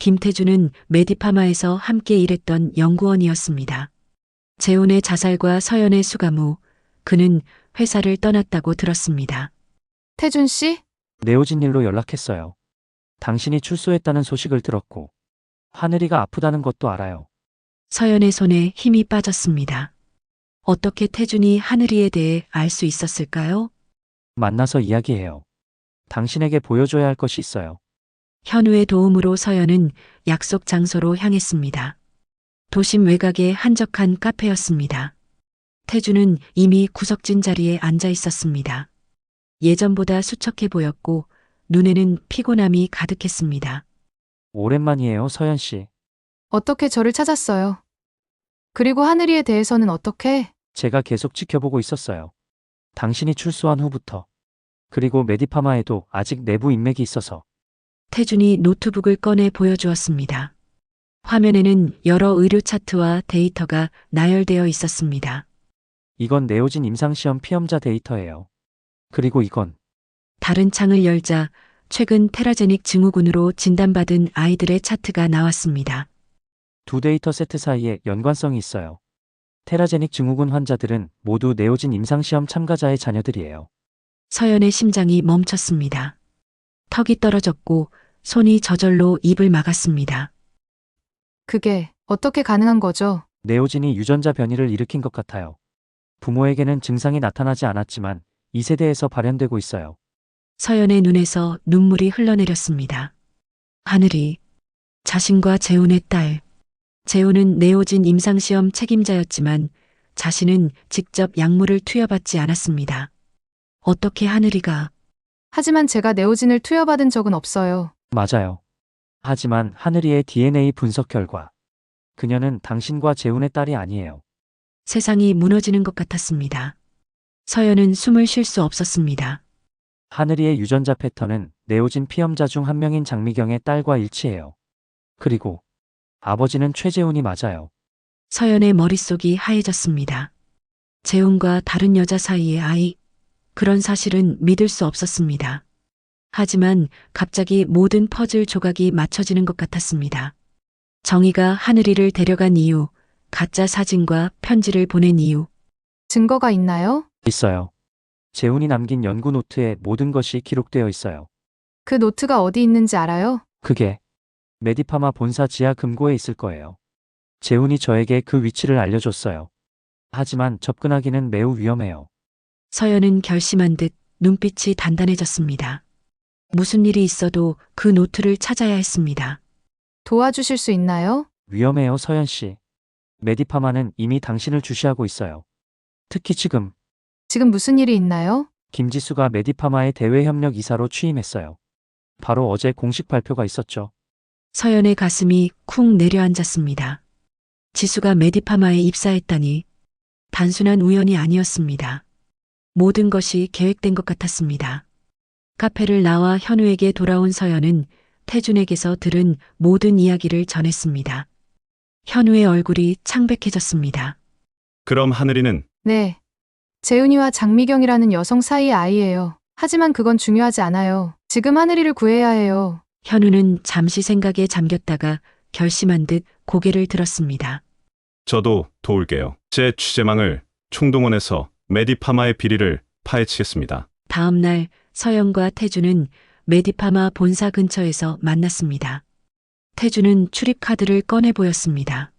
김태준은 메디파마에서 함께 일했던 연구원이었습니다. 재훈의 자살과 서연의 수감 후 그는 회사를 떠났다고 들었습니다.
태준 씨?
네오진 일로 연락했어요. 당신이 출소했다는 소식을 들었고 하늘이가 아프다는 것도 알아요.
서연의 손에 힘이 빠졌습니다. 어떻게 태준이 하늘이에 대해 알 수 있었을까요?
만나서 이야기해요. 당신에게 보여줘야 할 것이 있어요.
현우의 도움으로 서연은 약속 장소로 향했습니다. 도심 외곽의 한적한 카페였습니다. 태준은 이미 구석진 자리에 앉아 있었습니다. 예전보다 수척해 보였고 눈에는 피곤함이 가득했습니다.
오랜만이에요, 서연 씨.
어떻게 저를 찾았어요? 그리고 하늘이에 대해서는 어떻게?
제가 계속 지켜보고 있었어요. 당신이 출소한 후부터. 그리고 메디파마에도 아직 내부 인맥이 있어서.
태준이 노트북을 꺼내 보여주었습니다. 화면에는 여러 의료 차트와 데이터가 나열되어 있었습니다.
이건 네오진 임상시험 피험자 데이터예요. 그리고 이건
다른 창을 열자 최근 테라제닉 증후군으로 진단받은 아이들의 차트가 나왔습니다.
두 데이터 세트 사이에 연관성이 있어요. 테라제닉 증후군 환자들은 모두 네오진 임상시험 참가자의 자녀들이에요.
서연의 심장이 멈췄습니다. 턱이 떨어졌고 손이 저절로 입을 막았습니다.
그게 어떻게 가능한 거죠?
네오진이 유전자 변이를 일으킨 것 같아요. 부모에게는 증상이 나타나지 않았지만 2세대에서 발현되고 있어요.
서연의 눈에서 눈물이 흘러내렸습니다. 하늘이, 자신과 재훈의 딸. 재훈은 네오진 임상시험 책임자였지만 자신은 직접 약물을 투여받지 않았습니다. 어떻게 하늘이가.
하지만 제가 네오진을 투여받은 적은 없어요.
맞아요. 하지만 하늘이의 DNA 분석 결과 그녀는 당신과 재훈의 딸이 아니에요.
세상이 무너지는 것 같았습니다. 서연은 숨을 쉴 수 없었습니다.
하늘이의 유전자 패턴은 네오진 피험자 중 한 명인 장미경의 딸과 일치해요. 그리고 아버지는 최재훈이 맞아요.
서연의 머릿속이 하얘졌습니다. 재훈과 다른 여자 사이의 아이. 그런 사실은 믿을 수 없었습니다. 하지만 갑자기 모든 퍼즐 조각이 맞춰지는 것 같았습니다. 정희가 하늘이를 데려간 이유, 가짜 사진과 편지를 보낸 이유.
증거가 있나요?
있어요. 재훈이 남긴 연구 노트에 모든 것이 기록되어 있어요.
그 노트가 어디 있는지 알아요?
그게 메디파마 본사 지하 금고에 있을 거예요. 재훈이 저에게 그 위치를 알려줬어요. 하지만 접근하기는 매우 위험해요.
서연은 결심한 듯 눈빛이 단단해졌습니다. 무슨 일이 있어도 그 노트를 찾아야 했습니다.
도와주실 수 있나요?
위험해요, 서연 씨. 메디파마는 이미 당신을 주시하고 있어요. 특히 지금
무슨 일이 있나요?
김지수가 메디파마의 대외협력 이사로 취임했어요. 바로 어제 공식 발표가 있었죠.
서연의 가슴이 쿵 내려앉았습니다. 지수가 메디파마에 입사했다니 단순한 우연이 아니었습니다. 모든 것이 계획된 것 같았습니다. 카페를 나와 현우에게 돌아온 서연은 태준에게서 들은 모든 이야기를 전했습니다. 현우의 얼굴이 창백해졌습니다.
그럼 하늘이는
네. 재훈이와 장미경이라는 여성 사이의 아이예요. 하지만 그건 중요하지 않아요. 지금 하늘이를 구해야 해요.
현우는 잠시 생각에 잠겼다가 결심한 듯 고개를 들었습니다.
저도 도울게요. 제 취재망을 총동원해서 메디파마의 비리를 파헤치겠습니다.
다음 날 서연과 태준은 메디파마 본사 근처에서 만났습니다. 태준은 출입카드를 꺼내 보였습니다.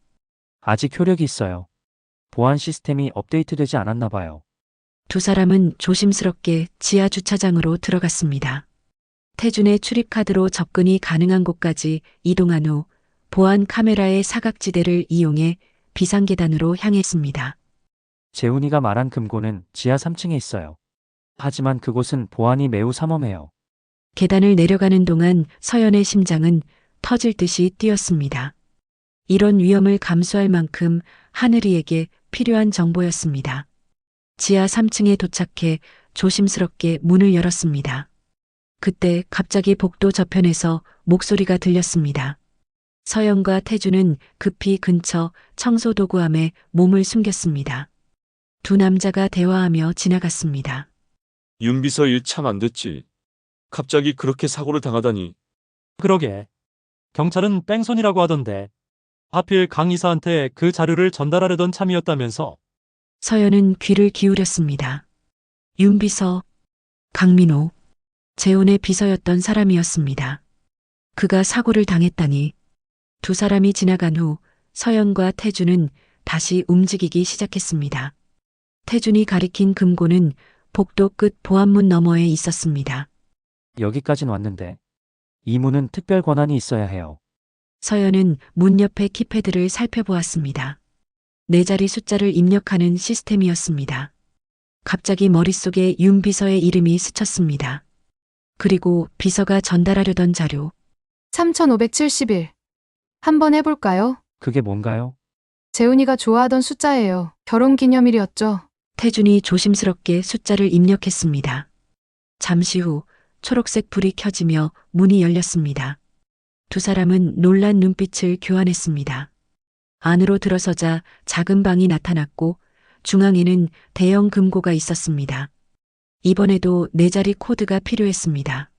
아직 효력이 있어요. 보안 시스템이 업데이트되지 않았나 봐요.
두 사람은 조심스럽게 지하 주차장으로 들어갔습니다. 태준의 출입카드로 접근이 가능한 곳까지 이동한 후 보안 카메라의 사각지대를 이용해 비상계단으로 향했습니다.
재훈이가 말한 금고는 지하 3층에 있어요. 하지만 그곳은 보안이 매우 삼엄해요.
계단을 내려가는 동안 서연의 심장은 터질 듯이 뛰었습니다. 이런 위험을 감수할 만큼 하늘이에게 필요한 정보였습니다. 지하 3층에 도착해 조심스럽게 문을 열었습니다. 그때 갑자기 복도 저편에서 목소리가 들렸습니다. 서연과 태준은 급히 근처 청소도구함에 몸을 숨겼습니다. 두 남자가 대화하며 지나갔습니다.
윤비서 일 참 안 됐지. 갑자기 그렇게 사고를 당하다니.
그러게. 경찰은 뺑소니라고 하던데. 하필 강 이사한테 그 자료를 전달하려던 참이었다면서.
서연은 귀를 기울였습니다. 윤비서, 강민호, 재훈의 비서였던 사람이었습니다. 그가 사고를 당했다니. 두 사람이 지나간 후 서연과 태준은 다시 움직이기 시작했습니다. 태준이 가리킨 금고는 복도 끝 보안문 너머에 있었습니다.
여기까진 왔는데 이 문은 특별 권한이 있어야 해요.
서연은 문 옆의 키패드를 살펴보았습니다. 네 자리 숫자를 입력하는 시스템이었습니다. 갑자기 머릿속에 윤 비서의 이름이 스쳤습니다. 그리고 비서가 전달하려던 자료.
3571. 한번 해볼까요?
그게 뭔가요?
재훈이가 좋아하던 숫자예요. 결혼기념일이었죠.
태준이 조심스럽게 숫자를 입력했습니다. 잠시 후 초록색 불이 켜지며 문이 열렸습니다. 두 사람은 놀란 눈빛을 교환했습니다. 안으로 들어서자 작은 방이 나타났고 중앙에는 대형 금고가 있었습니다. 이번에도 네 자리 코드가 필요했습니다.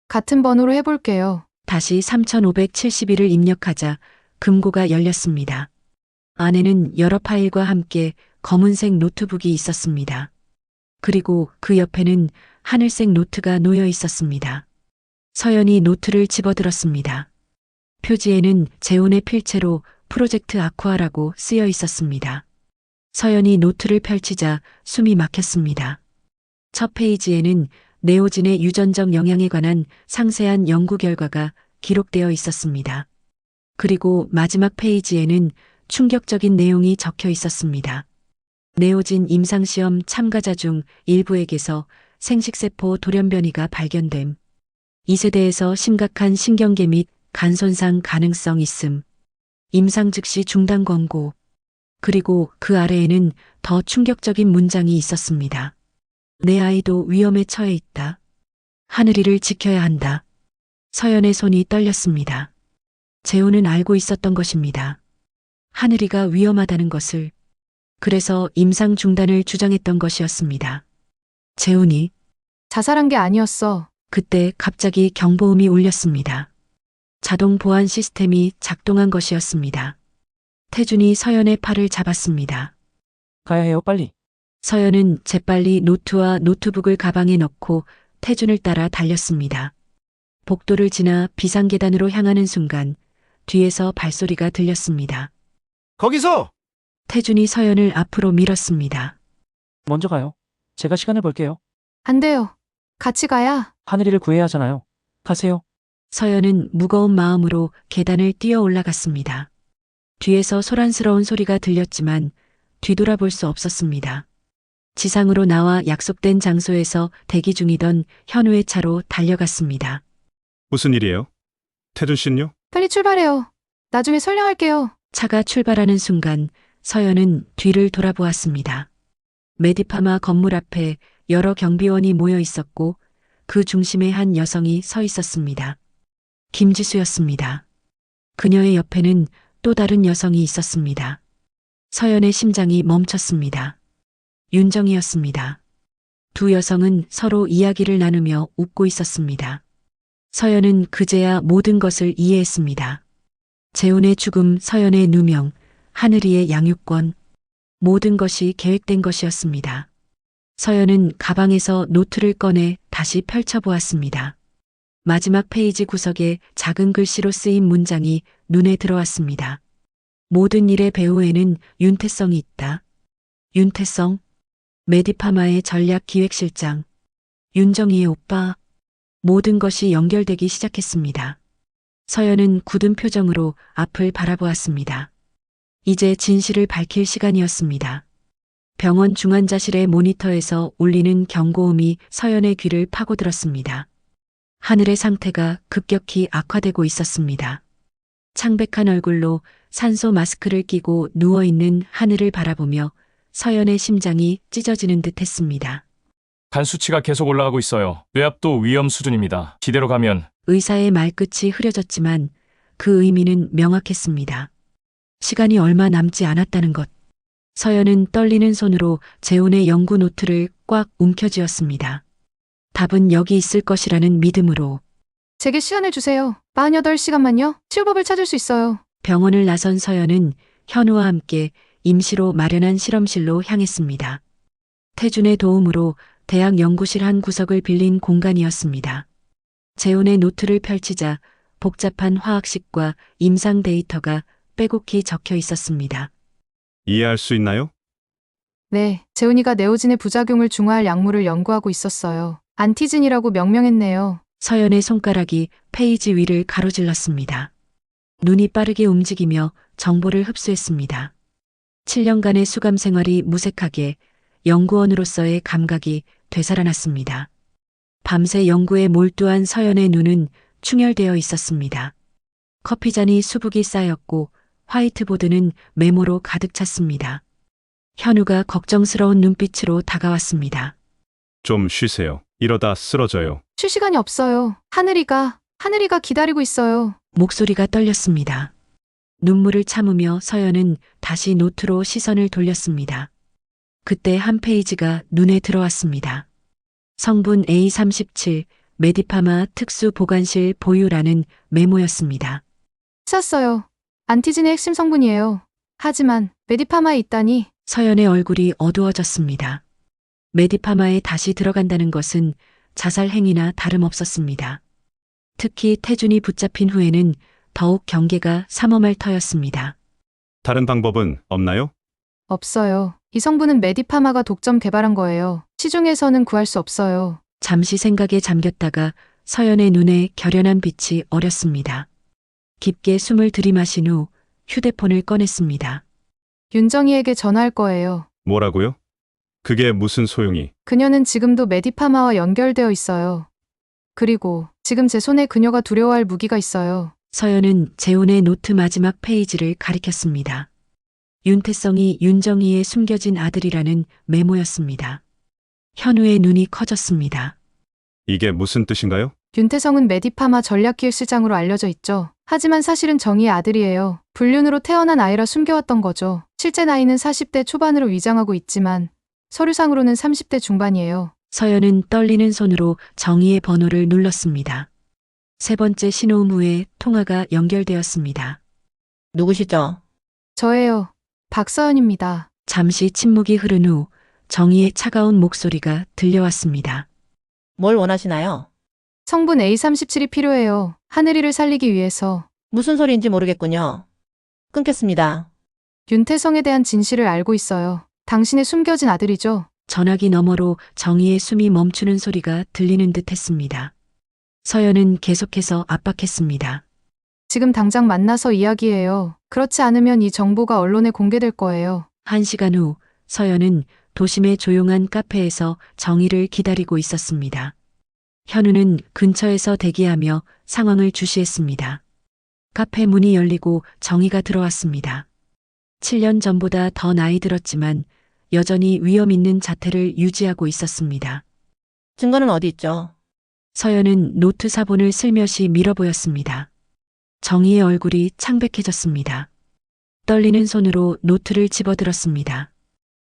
같은 번호로 해볼게요.
다시 3571을 입력하자 금고가 열렸습니다. 안에는 여러 파일과 함께 검은색 노트북이 있었습니다. 그리고 그 옆에는 하늘색 노트가 놓여 있었습니다. 서연이 노트를 집어들었습니다. 표지에는 재훈의 필체로 프로젝트 아쿠아라고 쓰여 있었습니다. 서연이 노트를 펼치자 숨이 막혔습니다. 첫 페이지에는 네오진의 유전적 영향에 관한 상세한 연구 결과가 기록되어 있었습니다. 그리고 마지막 페이지에는 충격적인 내용이 적혀 있었습니다. 네오진 임상시험 참가자 중 일부에게서 생식세포 돌연변이가 발견됨. 2세대에서 심각한 신경계 및 간 손상 가능성 있음. 임상 즉시 중단 권고. 그리고 그 아래에는 더 충격적인 문장이 있었습니다. 내 아이도 위험에 처해 있다. 하늘이를 지켜야 한다. 서연의 손이 떨렸습니다. 재훈은 알고 있었던 것입니다. 하늘이가 위험하다는 것을. 그래서 임상 중단을 주장했던 것이었습니다. 재훈이
자살한 게 아니었어.
그때 갑자기 경보음이 울렸습니다. 자동 보안 시스템이 작동한 것이었습니다. 태준이 서연의 팔을 잡았습니다.
가야 해요, 빨리.
서연은 재빨리 노트와 노트북을 가방에 넣고 태준을 따라 달렸습니다. 복도를 지나 비상계단으로 향하는 순간 뒤에서 발소리가 들렸습니다.
거기서!
태준이 서연을 앞으로 밀었습니다.
먼저 가요. 제가 시간을 벌게요.
안 돼요. 같이 가야.
하늘이를 구해야 하잖아요. 가세요.
서연은 무거운 마음으로 계단을 뛰어 올라갔습니다. 뒤에서 소란스러운 소리가 들렸지만 뒤돌아볼 수 없었습니다. 지상으로 나와 약속된 장소에서 대기 중이던 현우의 차로 달려갔습니다.
무슨 일이에요? 태준 씨는요?
빨리 출발해요. 나중에 설명할게요.
차가 출발하는 순간 서연은 뒤를 돌아보았습니다. 메디파마 건물 앞에 여러 경비원이 모여 있었고 그 중심에 한 여성이 서 있었습니다. 김지수였습니다. 그녀의 옆에는 또 다른 여성이 있었습니다. 서연의 심장이 멈췄습니다. 윤정이었습니다. 두 여성은 서로 이야기를 나누며 웃고 있었습니다. 서연은 그제야 모든 것을 이해했습니다. 재훈의 죽음, 서연의 누명, 하늘이의 양육권, 모든 것이 계획된 것이었습니다. 서연은 가방에서 노트를 꺼내 다시 펼쳐보았습니다. 마지막 페이지 구석에 작은 글씨로 쓰인 문장이 눈에 들어왔습니다. 모든 일의 배후에는 윤태성이 있다. 윤태성, 메디파마의 전략기획실장, 윤정이의 오빠, 모든 것이 연결되기 시작했습니다. 서연은 굳은 표정으로 앞을 바라보았습니다. 이제 진실을 밝힐 시간이었습니다. 병원 중환자실의 모니터에서 울리는 경고음이 서연의 귀를 파고들었습니다. 하늘의 상태가 급격히 악화되고 있었습니다. 창백한 얼굴로 산소 마스크를 끼고 누워있는 하늘을 바라보며 서연의 심장이 찢어지는 듯 했습니다.
간 수치가 계속 올라가고 있어요. 뇌압도 위험 수준입니다. 이대로 가면
의사의 말끝이 흐려졌지만 그 의미는 명확했습니다. 시간이 얼마 남지 않았다는 것. 서연은 떨리는 손으로 재훈의 연구 노트를 꽉 움켜쥐었습니다. 답은 여기 있을 것이라는 믿음으로.
제게 시간을 주세요. 48시간만요. 치료법을 찾을 수 있어요.
병원을 나선 서연은 현우와 함께 임시로 마련한 실험실로 향했습니다. 태준의 도움으로 대학 연구실 한 구석을 빌린 공간이었습니다. 재훈의 노트를 펼치자 복잡한 화학식과 임상 데이터가 빼곡히 적혀 있었습니다.
이해할 수 있나요?
네, 재훈이가 네오진의 부작용을 중화할 약물을 연구하고 있었어요. 안티진이라고 명명했네요.
서연의 손가락이 페이지 위를 가로질렀습니다. 눈이 빠르게 움직이며 정보를 흡수했습니다. 7년간의 수감 생활이 무색하게 연구원으로서의 감각이 되살아났습니다. 밤새 연구에 몰두한 서연의 눈은 충혈되어 있었습니다. 커피잔이 수북이 쌓였고 화이트보드는 메모로 가득 찼습니다. 현우가 걱정스러운 눈빛으로 다가왔습니다.
좀 쉬세요. 이러다 쓰러져요.
쉴 시간이 없어요. 하늘이가 기다리고 있어요.
목소리가 떨렸습니다. 눈물을 참으며 서연은 다시 노트로 시선을 돌렸습니다. 그때 한 페이지가 눈에 들어왔습니다. 성분 A37, 메디파마 특수 보관실 보유라는 메모였습니다.
찾았어요. 안티진의 핵심 성분이에요. 하지만 메디파마에 있다니.
서연의 얼굴이 어두워졌습니다. 메디파마에 다시 들어간다는 것은 자살 행위나 다름없었습니다. 특히 태준이 붙잡힌 후에는 더욱 경계가 삼엄할 터였습니다.
다른 방법은 없나요?
없어요. 이 성분은 메디파마가 독점 개발한 거예요. 시중에서는 구할 수 없어요.
잠시 생각에 잠겼다가 서연의 눈에 결연한 빛이 어렸습니다. 깊게 숨을 들이마신 후 휴대폰을 꺼냈습니다.
윤정희에게 전화할 거예요.
뭐라고요? 그게 무슨 소용이?
그녀는 지금도 메디파마와 연결되어 있어요. 그리고 지금 제 손에 그녀가 두려워할 무기가 있어요.
서연은 재훈의 노트 마지막 페이지를 가리켰습니다. 윤태성이 윤정희의 숨겨진 아들이라는 메모였습니다. 현우의 눈이 커졌습니다.
이게 무슨 뜻인가요?
윤태성은 메디파마 전략기획실장으로 알려져 있죠. 하지만 사실은 정희의 아들이에요. 불륜으로 태어난 아이라 숨겨왔던 거죠. 실제 나이는 40대 초반으로 위장하고 있지만 서류상으로는 30대 중반이에요.
서연은 떨리는 손으로 정희의 번호를 눌렀습니다. 세 번째 신호음 후에 통화가 연결되었습니다.
누구시죠?
저예요. 박서연입니다.
잠시 침묵이 흐른 후 정희의 차가운 목소리가 들려왔습니다.
뭘 원하시나요?
성분 A37이 필요해요. 하늘이를 살리기 위해서.
무슨 소리인지 모르겠군요. 끊겠습니다.
윤태성에 대한 진실을 알고 있어요. 당신의 숨겨진 아들이죠.
전화기 너머로 정희의 숨이 멈추는 소리가 들리는 듯 했습니다. 서연은 계속해서 압박했습니다.
지금 당장 만나서 이야기해요. 그렇지 않으면 이 정보가 언론에 공개될 거예요.
1시간 후 서연은 도심의 조용한 카페에서 정희를 기다리고 있었습니다. 현우는 근처에서 대기하며 상황을 주시했습니다. 카페 문이 열리고 정희가 들어왔습니다. 7년 전보다 더 나이 들었지만 여전히 위험 있는 자태를 유지하고 있었습니다.
증거는 어디 있죠?
서연은 노트 사본을 슬며시 밀어보였습니다. 정희의 얼굴이 창백해졌습니다. 떨리는 손으로 노트를 집어들었습니다.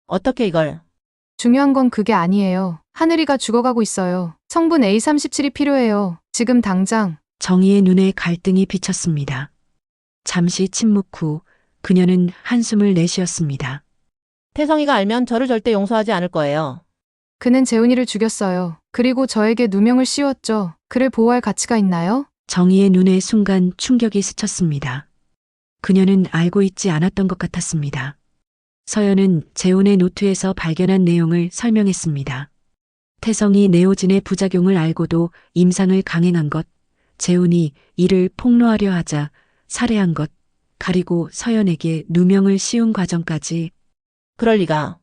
어떻게 이걸?
중요한 건 그게 아니에요. 하늘이가 죽어가고 있어요. 성분 A37이 필요해요. 지금 당장.
정희의 눈에 갈등이 비쳤습니다. 잠시 침묵 후 그녀는 한숨을 내쉬었습니다.
태성이가 알면 저를 절대 용서하지 않을 거예요.
그는 재훈이를 죽였어요. 그리고 저에게 누명을 씌웠죠. 그를 보호할 가치가 있나요?
정희의 눈에 순간 충격이 스쳤습니다. 그녀는 알고 있지 않았던 것 같았습니다. 서연은 재훈의 노트에서 발견한 내용을 설명했습니다. 태성이 네오진의 부작용을 알고도 임상을 강행한 것, 재훈이 이를 폭로하려 하자 살해한 것, 그리고 서연에게 누명을 씌운 과정까지.
그럴 리가.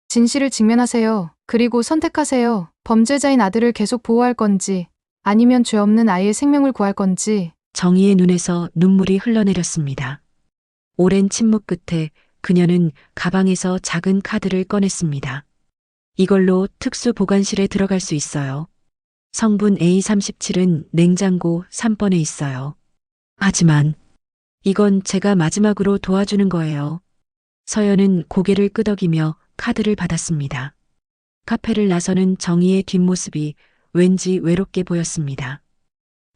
진실을 직면하세요. 그리고 선택하세요. 범죄자인 아들을 계속 보호할 건지 아니면 죄 없는 아이의 생명을 구할 건지.
정희의 눈에서 눈물이 흘러내렸습니다. 오랜 침묵 끝에 그녀는 가방에서 작은 카드를 꺼냈습니다. 이걸로 특수 보관실에 들어갈 수 있어요. 성분 A37은 냉장고 3번에 있어요. 하지만 이건 제가 마지막으로 도와주는 거예요. 서연은 고개를 끄덕이며 카드를 받았습니다. 카페를 나서는 정희의 뒷모습이 왠지 외롭게 보였습니다.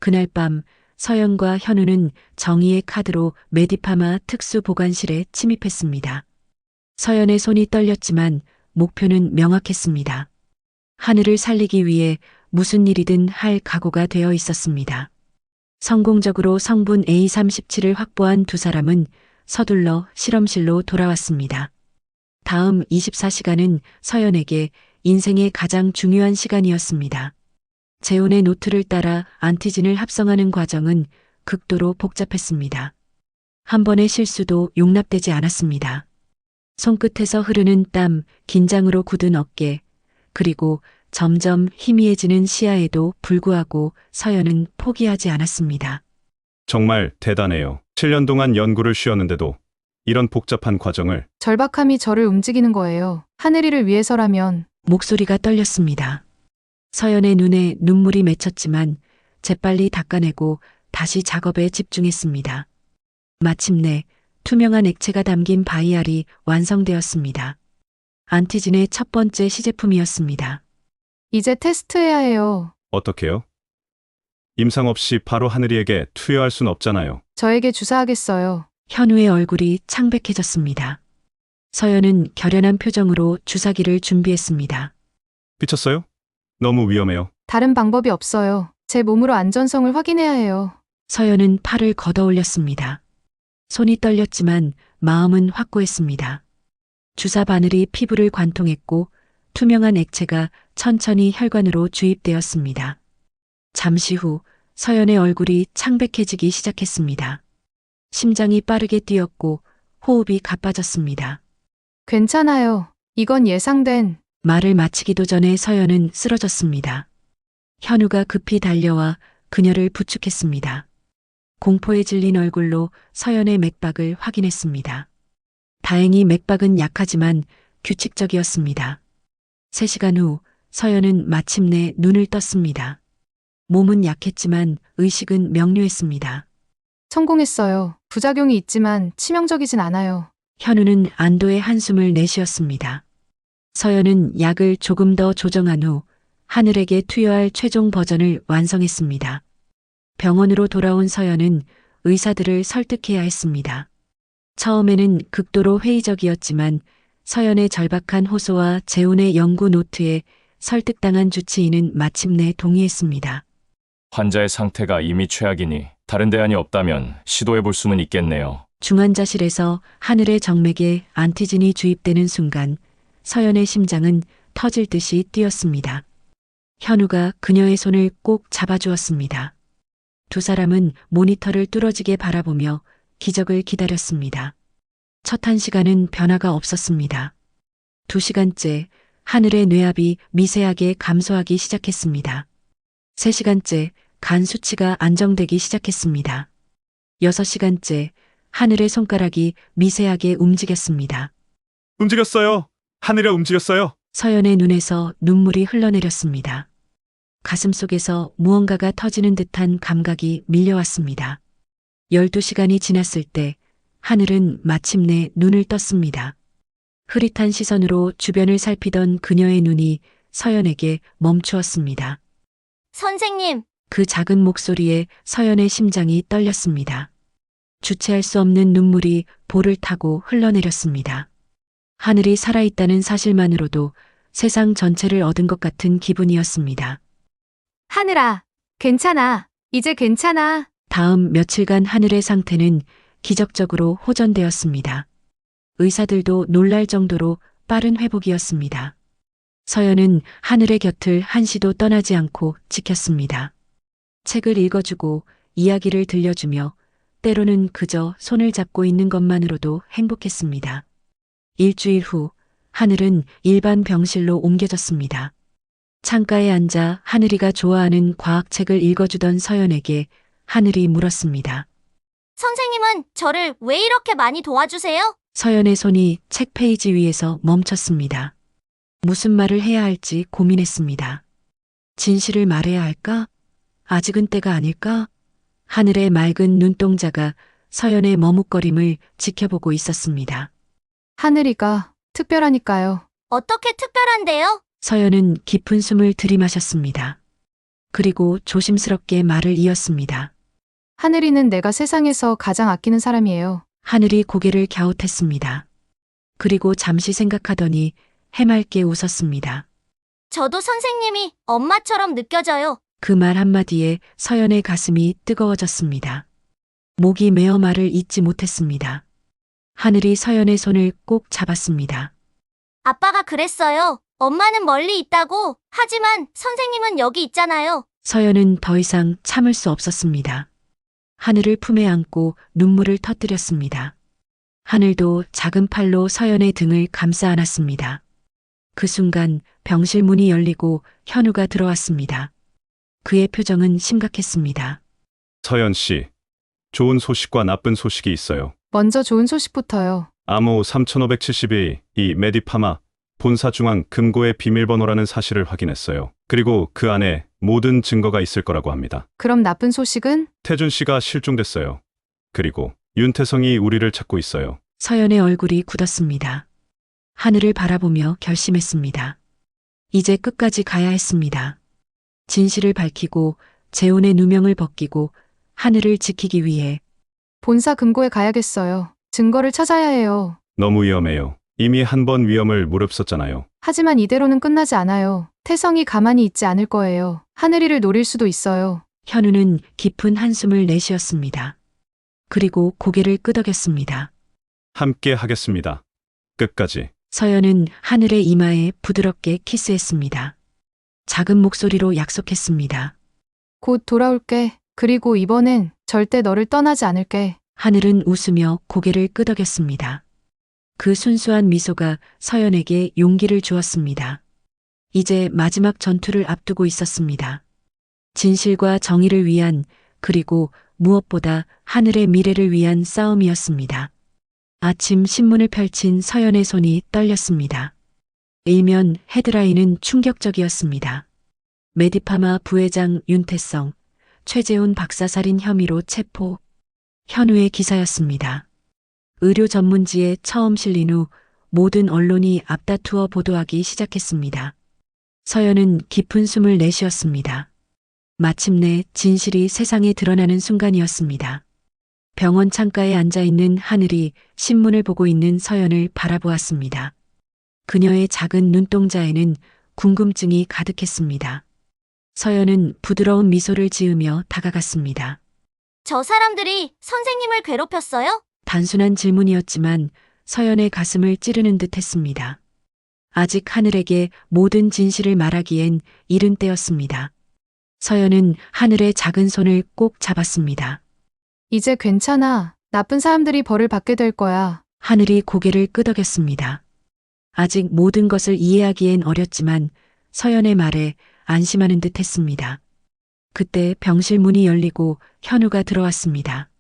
그날 밤 서연과 현우는 정희의 카드로 메디파마 특수 보관실에 침입했습니다. 서연의 손이 떨렸지만 목표는 명확했습니다. 하늘을 살리기 위해 무슨 일이든 할 각오가 되어 있었습니다. 성공적으로 성분 A37을 확보한 두 사람은 서둘러 실험실로 돌아왔습니다. 다음 24시간은 서연에게 인생의 가장 중요한 시간이었습니다. 재훈의 노트를 따라 안티진을 합성하는 과정은 극도로 복잡했습니다. 한 번의 실수도 용납되지 않았습니다. 손끝에서 흐르는 땀, 긴장으로 굳은 어깨, 그리고 점점 희미해지는 시야에도 불구하고 서연은 포기하지 않았습니다.
정말 대단해요. 7년 동안 연구를 쉬었는데도 이런 복잡한 과정을.
절박함이 저를 움직이는 거예요. 하늘이를 위해서라면.
목소리가 떨렸습니다. 서연의 눈에 눈물이 맺혔지만 재빨리 닦아내고 다시 작업에 집중했습니다. 마침내 투명한 액체가 담긴 바이알이 완성되었습니다. 안티진의 첫 번째 시제품이었습니다.
이제 테스트해야 해요.
어떻게요? 임상 없이 바로 하늘이에게 투여할 순 없잖아요.
저에게 주사하겠어요.
현우의 얼굴이 창백해졌습니다. 서연은 결연한 표정으로 주사기를 준비했습니다.
삐쳤어요? 너무 위험해요.
다른 방법이 없어요. 제 몸으로 안전성을 확인해야 해요.
서연은 팔을 걷어 올렸습니다. 손이 떨렸지만 마음은 확고했습니다. 주사 바늘이 피부를 관통했고 투명한 액체가 천천히 혈관으로 주입되었습니다. 잠시 후 서연의 얼굴이 창백해지기 시작했습니다. 심장이 빠르게 뛰었고 호흡이 가빠졌습니다.
괜찮아요. 이건 예상된.
말을 마치기도 전에 서연은 쓰러졌습니다. 현우가 급히 달려와 그녀를 부축했습니다. 공포에 질린 얼굴로 서연의 맥박을 확인했습니다. 다행히 맥박은 약하지만 규칙적이었습니다. 3시간 후 서연은 마침내 눈을 떴습니다. 몸은 약했지만 의식은 명료했습니다.
성공했어요. 부작용이 있지만 치명적이진 않아요.
현우는 안도의 한숨을 내쉬었습니다. 서연은 약을 조금 더 조정한 후 하늘에게 투여할 최종 버전을 완성했습니다. 병원으로 돌아온 서연은 의사들을 설득해야 했습니다. 처음에는 극도로 회의적이었지만 서연의 절박한 호소와 재훈의 연구 노트에 설득당한 주치의는 마침내 동의했습니다.
환자의 상태가 이미 최악이니 다른 대안이 없다면 시도해 볼 수는 있겠네요.
중환자실에서 하늘의 정맥에 안티진이 주입되는 순간 서연의 심장은 터질 듯이 뛰었습니다. 현우가 그녀의 손을 꼭 잡아주었습니다. 두 사람은 모니터를 뚫어지게 바라보며 기적을 기다렸습니다. 첫 1시간은 변화가 없었습니다. 2시간째 하늘의 뇌압이 미세하게 감소하기 시작했습니다. 3시간째 간 수치가 안정되기 시작했습니다. 6시간째 하늘의 손가락이 미세하게 움직였습니다.
움직였어요. 하늘이 움직였어요.
서연의 눈에서 눈물이 흘러내렸습니다. 가슴 속에서 무언가가 터지는 듯한 감각이 밀려왔습니다. 12시간이 지났을 때 하늘은 마침내 눈을 떴습니다. 흐릿한 시선으로 주변을 살피던 그녀의 눈이 서연에게 멈추었습니다.
선생님,
그 작은 목소리에 서연의 심장이 떨렸습니다. 주체할 수 없는 눈물이 볼을 타고 흘러내렸습니다. 하늘이 살아있다는 사실만으로도 세상 전체를 얻은 것 같은 기분이었습니다.
하늘아, 괜찮아. 이제 괜찮아.
다음 며칠간 하늘의 상태는 기적적으로 호전되었습니다. 의사들도 놀랄 정도로 빠른 회복이었습니다. 서연은 하늘의 곁을 한시도 떠나지 않고 지켰습니다. 책을 읽어주고 이야기를 들려주며 때로는 그저 손을 잡고 있는 것만으로도 행복했습니다. 일주일 후 하늘은 일반 병실로 옮겨졌습니다. 창가에 앉아 하늘이가 좋아하는 과학책을 읽어주던 서연에게 하늘이 물었습니다.
선생님은 저를 왜 이렇게 많이 도와주세요?
서연의 손이 책 페이지 위에서 멈췄습니다. 무슨 말을 해야 할지 고민했습니다. 진실을 말해야 할까? 아직은 때가 아닐까? 하늘의 맑은 눈동자가 서연의 머뭇거림을 지켜보고 있었습니다.
하늘이가 특별하니까요.
어떻게 특별한데요?
서연은 깊은 숨을 들이마셨습니다. 그리고 조심스럽게 말을 이었습니다.
하늘이는 내가 세상에서 가장 아끼는 사람이에요.
하늘이 고개를 갸웃했습니다. 그리고 잠시 생각하더니 해맑게 웃었습니다.
저도 선생님이 엄마처럼 느껴져요.
그 말 한마디에 서연의 가슴이 뜨거워졌습니다. 목이 메어 말을 잇지 못했습니다. 하늘이 서연의 손을 꼭 잡았습니다.
아빠가 그랬어요. 엄마는 멀리 있다고. 하지만 선생님은 여기 있잖아요.
서연은 더 이상 참을 수 없었습니다. 하늘을 품에 안고 눈물을 터뜨렸습니다. 하늘도 작은 팔로 서연의 등을 감싸 안았습니다. 그 순간 병실 문이 열리고 현우가 들어왔습니다. 그의 표정은 심각했습니다.
서연 씨, 좋은 소식과 나쁜 소식이 있어요.
먼저 좋은 소식부터요.
암호 3572, 이 메디파마 본사 중앙 금고의 비밀번호라는 사실을 확인했어요. 그리고 그 안에 모든 증거가 있을 거라고 합니다.
그럼 나쁜 소식은?
태준 씨가 실종됐어요. 그리고 윤태성이 우리를 찾고 있어요.
서연의 얼굴이 굳었습니다. 하늘을 바라보며 결심했습니다. 이제 끝까지 가야 했습니다. 진실을 밝히고 재훈의 누명을 벗기고 하늘을 지키기 위해
본사 금고에 가야겠어요. 증거를 찾아야 해요.
너무 위험해요. 이미 한 번 위험을 무릅썼잖아요.
하지만 이대로는 끝나지 않아요. 태성이 가만히 있지 않을 거예요. 하늘이를 노릴 수도 있어요.
현우는 깊은 한숨을 내쉬었습니다. 그리고 고개를 끄덕였습니다.
함께 하겠습니다. 끝까지.
서연은 하늘의 이마에 부드럽게 키스했습니다. 작은 목소리로 약속했습니다.
곧 돌아올게. 그리고 이번엔 절대 너를 떠나지 않을게.
하늘은 웃으며 고개를 끄덕였습니다. 그 순수한 미소가 서연에게 용기를 주었습니다. 이제 마지막 전투를 앞두고 있었습니다. 진실과 정의를 위한, 그리고 무엇보다 하늘의 미래를 위한 싸움이었습니다. 아침 신문을 펼친 서연의 손이 떨렸습니다. 일면 헤드라인은 충격적이었습니다. 메디파마 부회장 윤태성, 최재훈 박사 살인 혐의로 체포. 현우의 기사였습니다. 의료 전문지에 처음 실린 후 모든 언론이 앞다투어 보도하기 시작했습니다. 서연은 깊은 숨을 내쉬었습니다. 마침내 진실이 세상에 드러나는 순간이었습니다. 병원 창가에 앉아있는 하늘이 신문을 보고 있는 서연을 바라보았습니다. 그녀의 작은 눈동자에는 궁금증이 가득했습니다. 서연은 부드러운 미소를 지으며 다가갔습니다.
저 사람들이 선생님을 괴롭혔어요?
단순한 질문이었지만 서연의 가슴을 찌르는 듯 했습니다. 아직 하늘에게 모든 진실을 말하기엔 이른 때였습니다. 서연은 하늘의 작은 손을 꼭 잡았습니다.
이제 괜찮아. 나쁜 사람들이 벌을 받게 될 거야.
하늘이 고개를 끄덕였습니다. 아직 모든 것을 이해하기엔 어렸지만 서연의 말에 안심하는 듯 했습니다. 그때 병실 문이 열리고 현우가 들어왔습니다.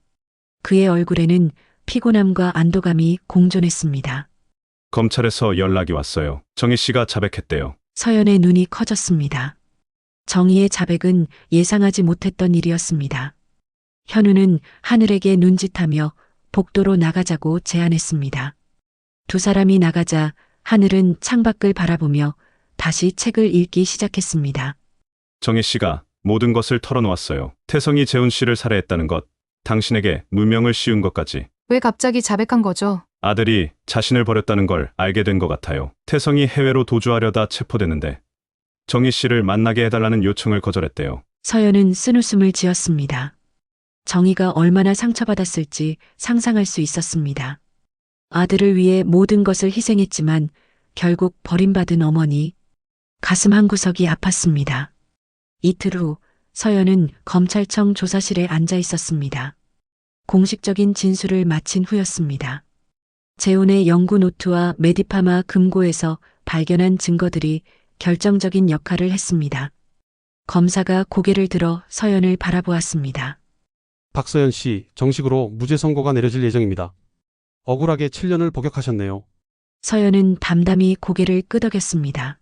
그의 얼굴에는 피곤함과 안도감이 공존했습니다.
검찰에서 연락이 왔어요. 정희 씨가 자백했대요.
서연의 눈이 커졌습니다. 정의의 자백은 예상하지 못했던 일이었습니다. 현우는 하늘에게 눈짓하며 복도로 나가자고 제안했습니다. 두 사람이 나가자 하늘은 창밖을 바라보며 다시 책을 읽기 시작했습니다.
정희 씨가 모든 것을 털어놓았어요. 태성이 재훈 씨를 살해했다는 것, 당신에게 누명을 씌운 것까지.
왜 갑자기 자백한 거죠?
아들이 자신을 버렸다는 걸 알게 된 것 같아요. 태성이 해외로 도주하려다 체포됐는데 정희 씨를 만나게 해달라는 요청을 거절했대요.
서연은 쓴웃음을 지었습니다. 정의가 얼마나 상처받았을지 상상할 수 있었습니다. 아들을 위해 모든 것을 희생했지만 결국 버림받은 어머니. 가슴 한구석이 아팠습니다. 이틀 후 서연은 검찰청 조사실에 앉아 있었습니다. 공식적인 진술을 마친 후였습니다. 재훈의 연구 노트와 메디파마 금고에서 발견한 증거들이 결정적인 역할을 했습니다. 검사가 고개를 들어 서연을 바라보았습니다.
박서연 씨, 정식으로 무죄 선고가 내려질 예정입니다. 억울하게 7년을 복역하셨네요.
서연은 담담히 고개를 끄덕였습니다.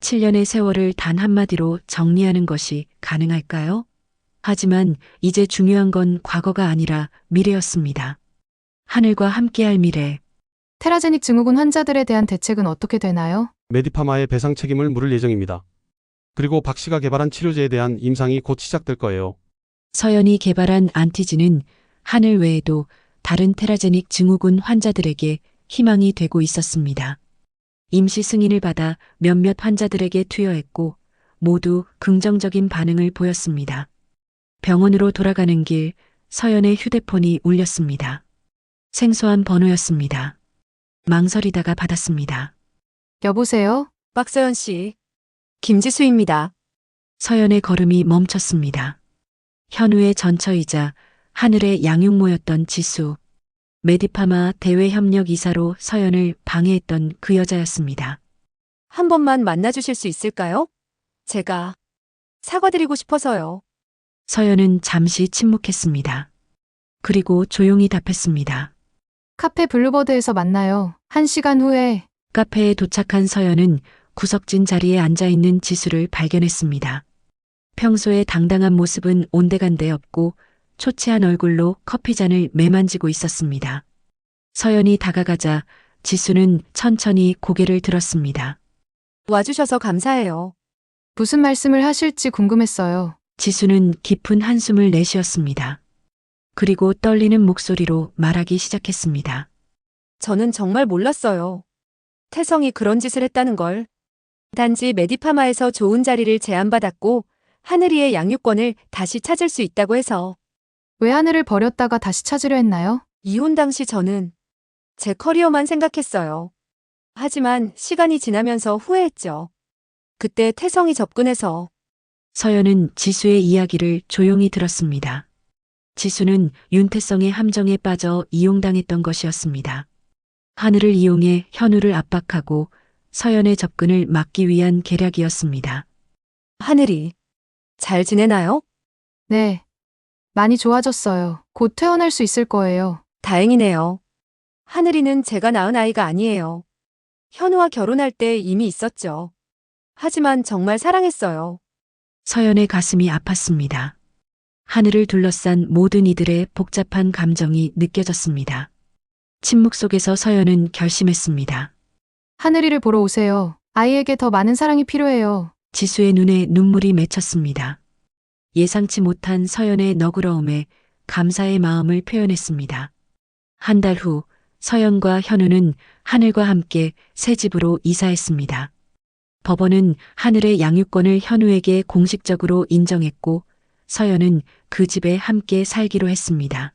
7년의 세월을 단 한마디로 정리하는 것이 가능할까요? 하지만 이제 중요한 건 과거가 아니라 미래였습니다. 하늘과 함께할 미래.
테라제닉 증후군 환자들에 대한 대책은 어떻게 되나요?
메디파마의 배상 책임을 물을 예정입니다. 그리고 박 씨가 개발한 치료제에 대한 임상이 곧 시작될 거예요.
서연이 개발한 안티지는 하늘 외에도 다른 테라제닉 증후군 환자들에게 희망이 되고 있었습니다. 임시 승인을 받아 몇몇 환자들에게 투여했고 모두 긍정적인 반응을 보였습니다. 병원으로 돌아가는 길 서연의 휴대폰이 울렸습니다. 생소한 번호였습니다. 망설이다가 받았습니다.
여보세요?
박서연 씨. 김지수입니다.
서연의 걸음이 멈췄습니다. 현우의 전처이자 하늘의 양육모였던 지수. 메디파마 대외협력이사로 서연을 방해했던 그 여자였습니다.
한 번만 만나주실 수 있을까요? 제가 사과드리고 싶어서요.
서연은 잠시 침묵했습니다. 그리고 조용히 답했습니다.
카페 블루버드에서 만나요. 1시간 후에.
카페에 도착한 서연은 구석진 자리에 앉아있는 지수를 발견했습니다. 평소의 당당한 모습은 온데간데 없고 초췌한 얼굴로 커피잔을 매만지고 있었습니다. 서연이 다가가자 지수는 천천히 고개를 들었습니다.
와주셔서 감사해요.
무슨 말씀을 하실지 궁금했어요.
지수는 깊은 한숨을 내쉬었습니다. 그리고 떨리는 목소리로 말하기 시작했습니다.
저는 정말 몰랐어요. 태성이 그런 짓을 했다는 걸. 단지 메디파마에서 좋은 자리를 제안받았고 하늘이의 양육권을 다시 찾을 수 있다고 해서.
왜 하늘을 버렸다가 다시 찾으려 했나요?
이혼 당시 저는 제 커리어만 생각했어요. 하지만 시간이 지나면서 후회했죠. 그때 태성이 접근해서.
서연은 지수의 이야기를 조용히 들었습니다. 지수는 윤태성의 함정에 빠져 이용당했던 것이었습니다. 하늘을 이용해 현우를 압박하고 서연의 접근을 막기 위한 계략이었습니다.
하늘이 잘 지내나요?
네. 많이 좋아졌어요. 곧 퇴원할 수 있을 거예요.
다행이네요. 하늘이는 제가 낳은 아이가 아니에요. 현우와 결혼할 때 이미 있었죠. 하지만 정말 사랑했어요.
서연의 가슴이 아팠습니다. 하늘을 둘러싼 모든 이들의 복잡한 감정이 느껴졌습니다. 침묵 속에서 서연은 결심했습니다.
하늘이를 보러 오세요. 아이에게 더 많은 사랑이 필요해요.
지수의 눈에 눈물이 맺혔습니다. 예상치 못한 서연의 너그러움에 감사의 마음을 표현했습니다. 한 달 후 서연과 현우는 하늘과 함께 새 집으로 이사했습니다. 법원은 하늘의 양육권을 현우에게 공식적으로 인정했고 서연은 그 집에 함께 살기로 했습니다.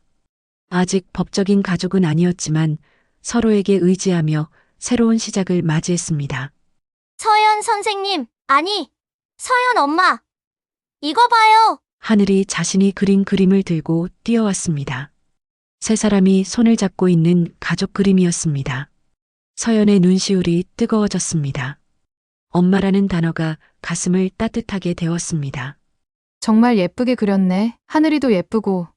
아직 법적인 가족은 아니었지만 서로에게 의지하며 새로운 시작을 맞이했습니다.
서연 선생님, 아니, 서연 엄마. 이거 봐요.
하늘이 자신이 그린 그림을 들고 뛰어왔습니다. 세 사람이 손을 잡고 있는 가족 그림이었습니다. 서연의 눈시울이 뜨거워졌습니다. 엄마라는 단어가 가슴을 따뜻하게 데웠습니다.
정말 예쁘게 그렸네. 하늘이도 예쁘고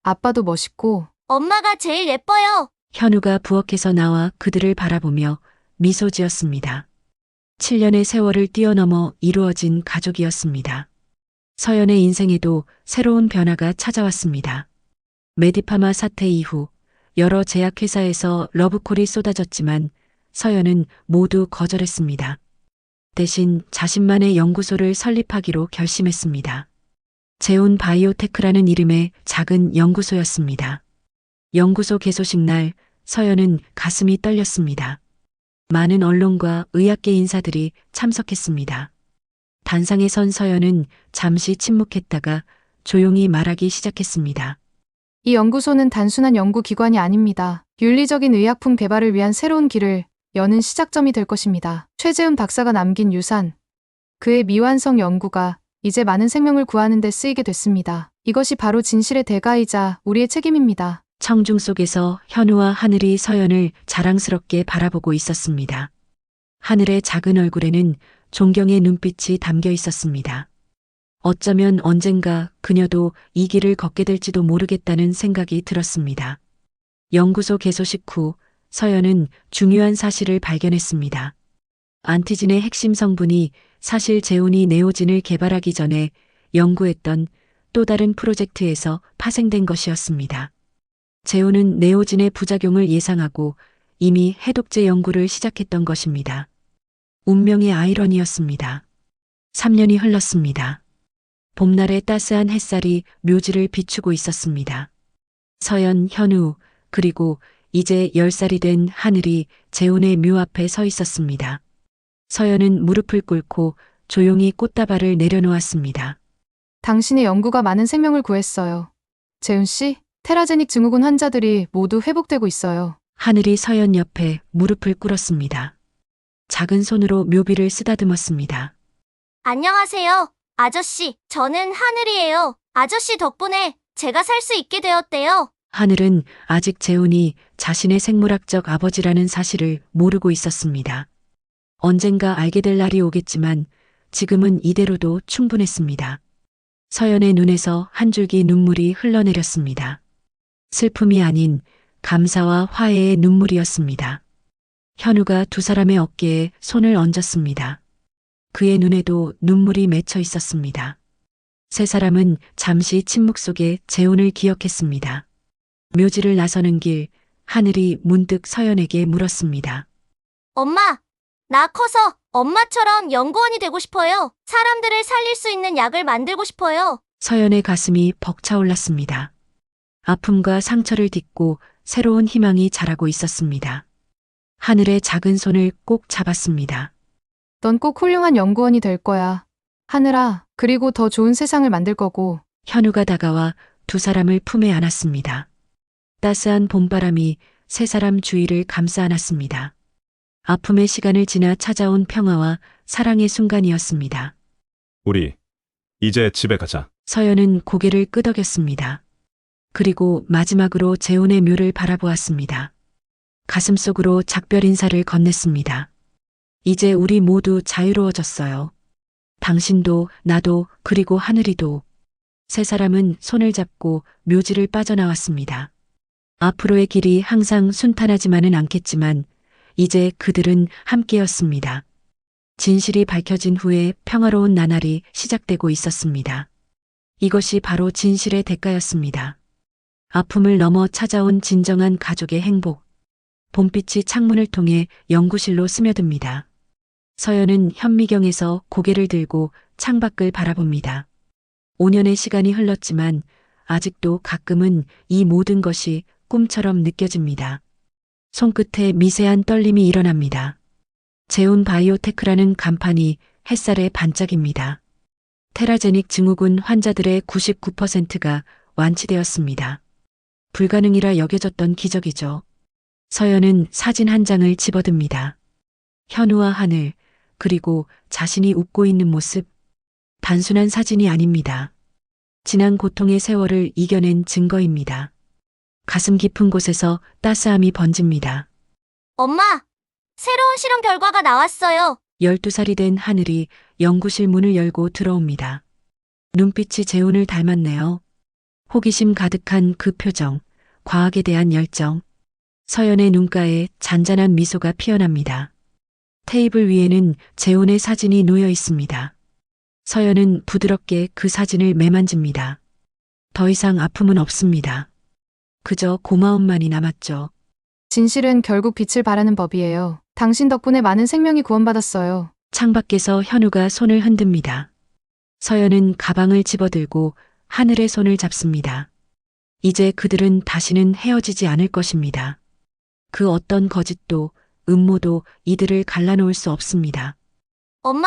아빠도 멋있고.
엄마가 제일 예뻐요.
현우가 부엌에서 나와 그들을 바라보며 미소 지었습니다. 7년의 세월을 뛰어넘어 이루어진 가족이었습니다. 서연의 인생에도 새로운 변화가 찾아왔습니다. 메디파마 사태 이후 여러 제약회사에서 러브콜이 쏟아졌지만 서연은 모두 거절했습니다. 대신 자신만의 연구소를 설립하기로 결심했습니다. 재온 바이오테크라는 이름의 작은 연구소였습니다. 연구소 개소식 날 서연은 가슴이 떨렸습니다. 많은 언론과 의학계 인사들이 참석했습니다. 단상에 선 서연은 잠시 침묵했다가 조용히 말하기 시작했습니다.
이 연구소는 단순한 연구기관이 아닙니다. 윤리적인 의약품 개발을 위한 새로운 길을 여는 시작점이 될 것입니다. 최재훈 박사가 남긴 유산, 그의 미완성 연구가 이제 많은 생명을 구하는 데 쓰이게 됐습니다. 이것이 바로 진실의 대가이자 우리의 책임입니다.
청중 속에서 현우와 하늘이 서연을 자랑스럽게 바라보고 있었습니다. 하늘의 작은 얼굴에는 존경의 눈빛이 담겨 있었습니다. 어쩌면 언젠가 그녀도 이 길을 걷게 될지도 모르겠다는 생각이 들었습니다. 연구소 개소식 후 서연은 중요한 사실을 발견했습니다. 안티진의 핵심 성분이 사실 재훈이 네오진을 개발하기 전에 연구했던 또 다른 프로젝트에서 파생된 것이었습니다. 재훈은 네오진의 부작용을 예상하고 이미 해독제 연구를 시작했던 것입니다. 운명의 아이러니였습니다. 3년이 흘렀습니다. 봄날의 따스한 햇살이 묘지를 비추고 있었습니다. 서연, 현우, 그리고 이제 10살이 된 하늘이 재훈의 묘 앞에 서 있었습니다. 서연은 무릎을 꿇고 조용히 꽃다발을 내려놓았습니다.
당신의 연구가 많은 생명을 구했어요. 재훈 씨, 테라제닉 증후군 환자들이 모두 회복되고 있어요.
하늘이 서연 옆에 무릎을 꿇었습니다. 작은 손으로 묘비를 쓰다듬었습니다.
안녕하세요. 아저씨, 저는 하늘이에요. 아저씨 덕분에 제가 살 수 있게 되었대요.
하늘은 아직 재훈이 자신의 생물학적 아버지라는 사실을 모르고 있었습니다. 언젠가 알게 될 날이 오겠지만 지금은 이대로도 충분했습니다. 서연의 눈에서 한 줄기 눈물이 흘러내렸습니다. 슬픔이 아닌 감사와 화해의 눈물이었습니다. 현우가 두 사람의 어깨에 손을 얹었습니다. 그의 눈에도 눈물이 맺혀 있었습니다. 세 사람은 잠시 침묵 속에 재훈을 기억했습니다. 묘지를 나서는 길, 하늘이 문득 서연에게 물었습니다.
엄마, 나 커서 엄마처럼 연구원이 되고 싶어요. 사람들을 살릴 수 있는 약을 만들고 싶어요.
서연의 가슴이 벅차올랐습니다. 아픔과 상처를 딛고 새로운 희망이 자라고 있었습니다. 하늘의 작은 손을 꼭 잡았습니다.
넌 꼭 훌륭한 연구원이 될 거야. 하늘아, 그리고 더 좋은 세상을 만들 거고.
현우가 다가와 두 사람을 품에 안았습니다. 따스한 봄바람이 세 사람 주위를 감싸 안았습니다. 아픔의 시간을 지나 찾아온 평화와 사랑의 순간이었습니다.
우리 이제 집에 가자.
서연은 고개를 끄덕였습니다. 그리고 마지막으로 재훈의 묘를 바라보았습니다. 가슴속으로 작별 인사를 건넸습니다. 이제 우리 모두 자유로워졌어요. 당신도, 나도, 그리고 하늘이도. 세 사람은 손을 잡고 묘지를 빠져나왔습니다. 앞으로의 길이 항상 순탄하지만은 않겠지만 이제 그들은 함께였습니다. 진실이 밝혀진 후에 평화로운 나날이 시작되고 있었습니다. 이것이 바로 진실의 대가였습니다. 아픔을 넘어 찾아온 진정한 가족의 행복. 봄빛이 창문을 통해 연구실로 스며듭니다. 서연은 현미경에서 고개를 들고 창밖을 바라봅니다. 5년의 시간이 흘렀지만 아직도 가끔은 이 모든 것이 꿈처럼 느껴집니다. 손끝에 미세한 떨림이 일어납니다. 재훈 바이오테크라는 간판이 햇살에 반짝입니다. 테라제닉 증후군 환자들의 99%가 완치되었습니다. 불가능이라 여겨졌던 기적이죠. 서연은 사진 한 장을 집어듭니다. 현우와 하늘, 그리고 자신이 웃고 있는 모습. 단순한 사진이 아닙니다. 지난 고통의 세월을 이겨낸 증거입니다. 가슴 깊은 곳에서 따스함이 번집니다.
엄마, 새로운 실험 결과가 나왔어요.
12살이 된 하늘이 연구실 문을 열고 들어옵니다. 눈빛이 재훈을 닮았네요. 호기심 가득한 그 표정, 과학에 대한 열정. 서연의 눈가에 잔잔한 미소가 피어납니다. 테이블 위에는 재훈의 사진이 놓여 있습니다. 서연은 부드럽게 그 사진을 매만집니다. 더 이상 아픔은 없습니다. 그저 고마움만이 남았죠.
진실은 결국 빛을 발하는 법이에요. 당신 덕분에 많은 생명이 구원받았어요.
창밖에서 현우가 손을 흔듭니다. 서연은 가방을 집어들고 하늘의 손을 잡습니다. 이제 그들은 다시는 헤어지지 않을 것입니다. 그 어떤 거짓도 음모도 이들을 갈라놓을 수 없습니다.
엄마,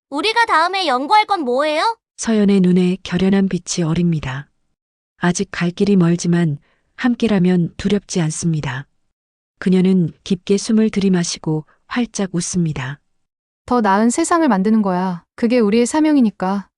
우리가 다음에 연구할 건 뭐예요?
서연의 눈에 결연한 빛이 어립니다. 아직 갈 길이 멀지만 함께라면 두렵지 않습니다. 그녀는 깊게 숨을 들이마시고 활짝 웃습니다.
더 나은 세상을 만드는 거야. 그게 우리의 사명이니까.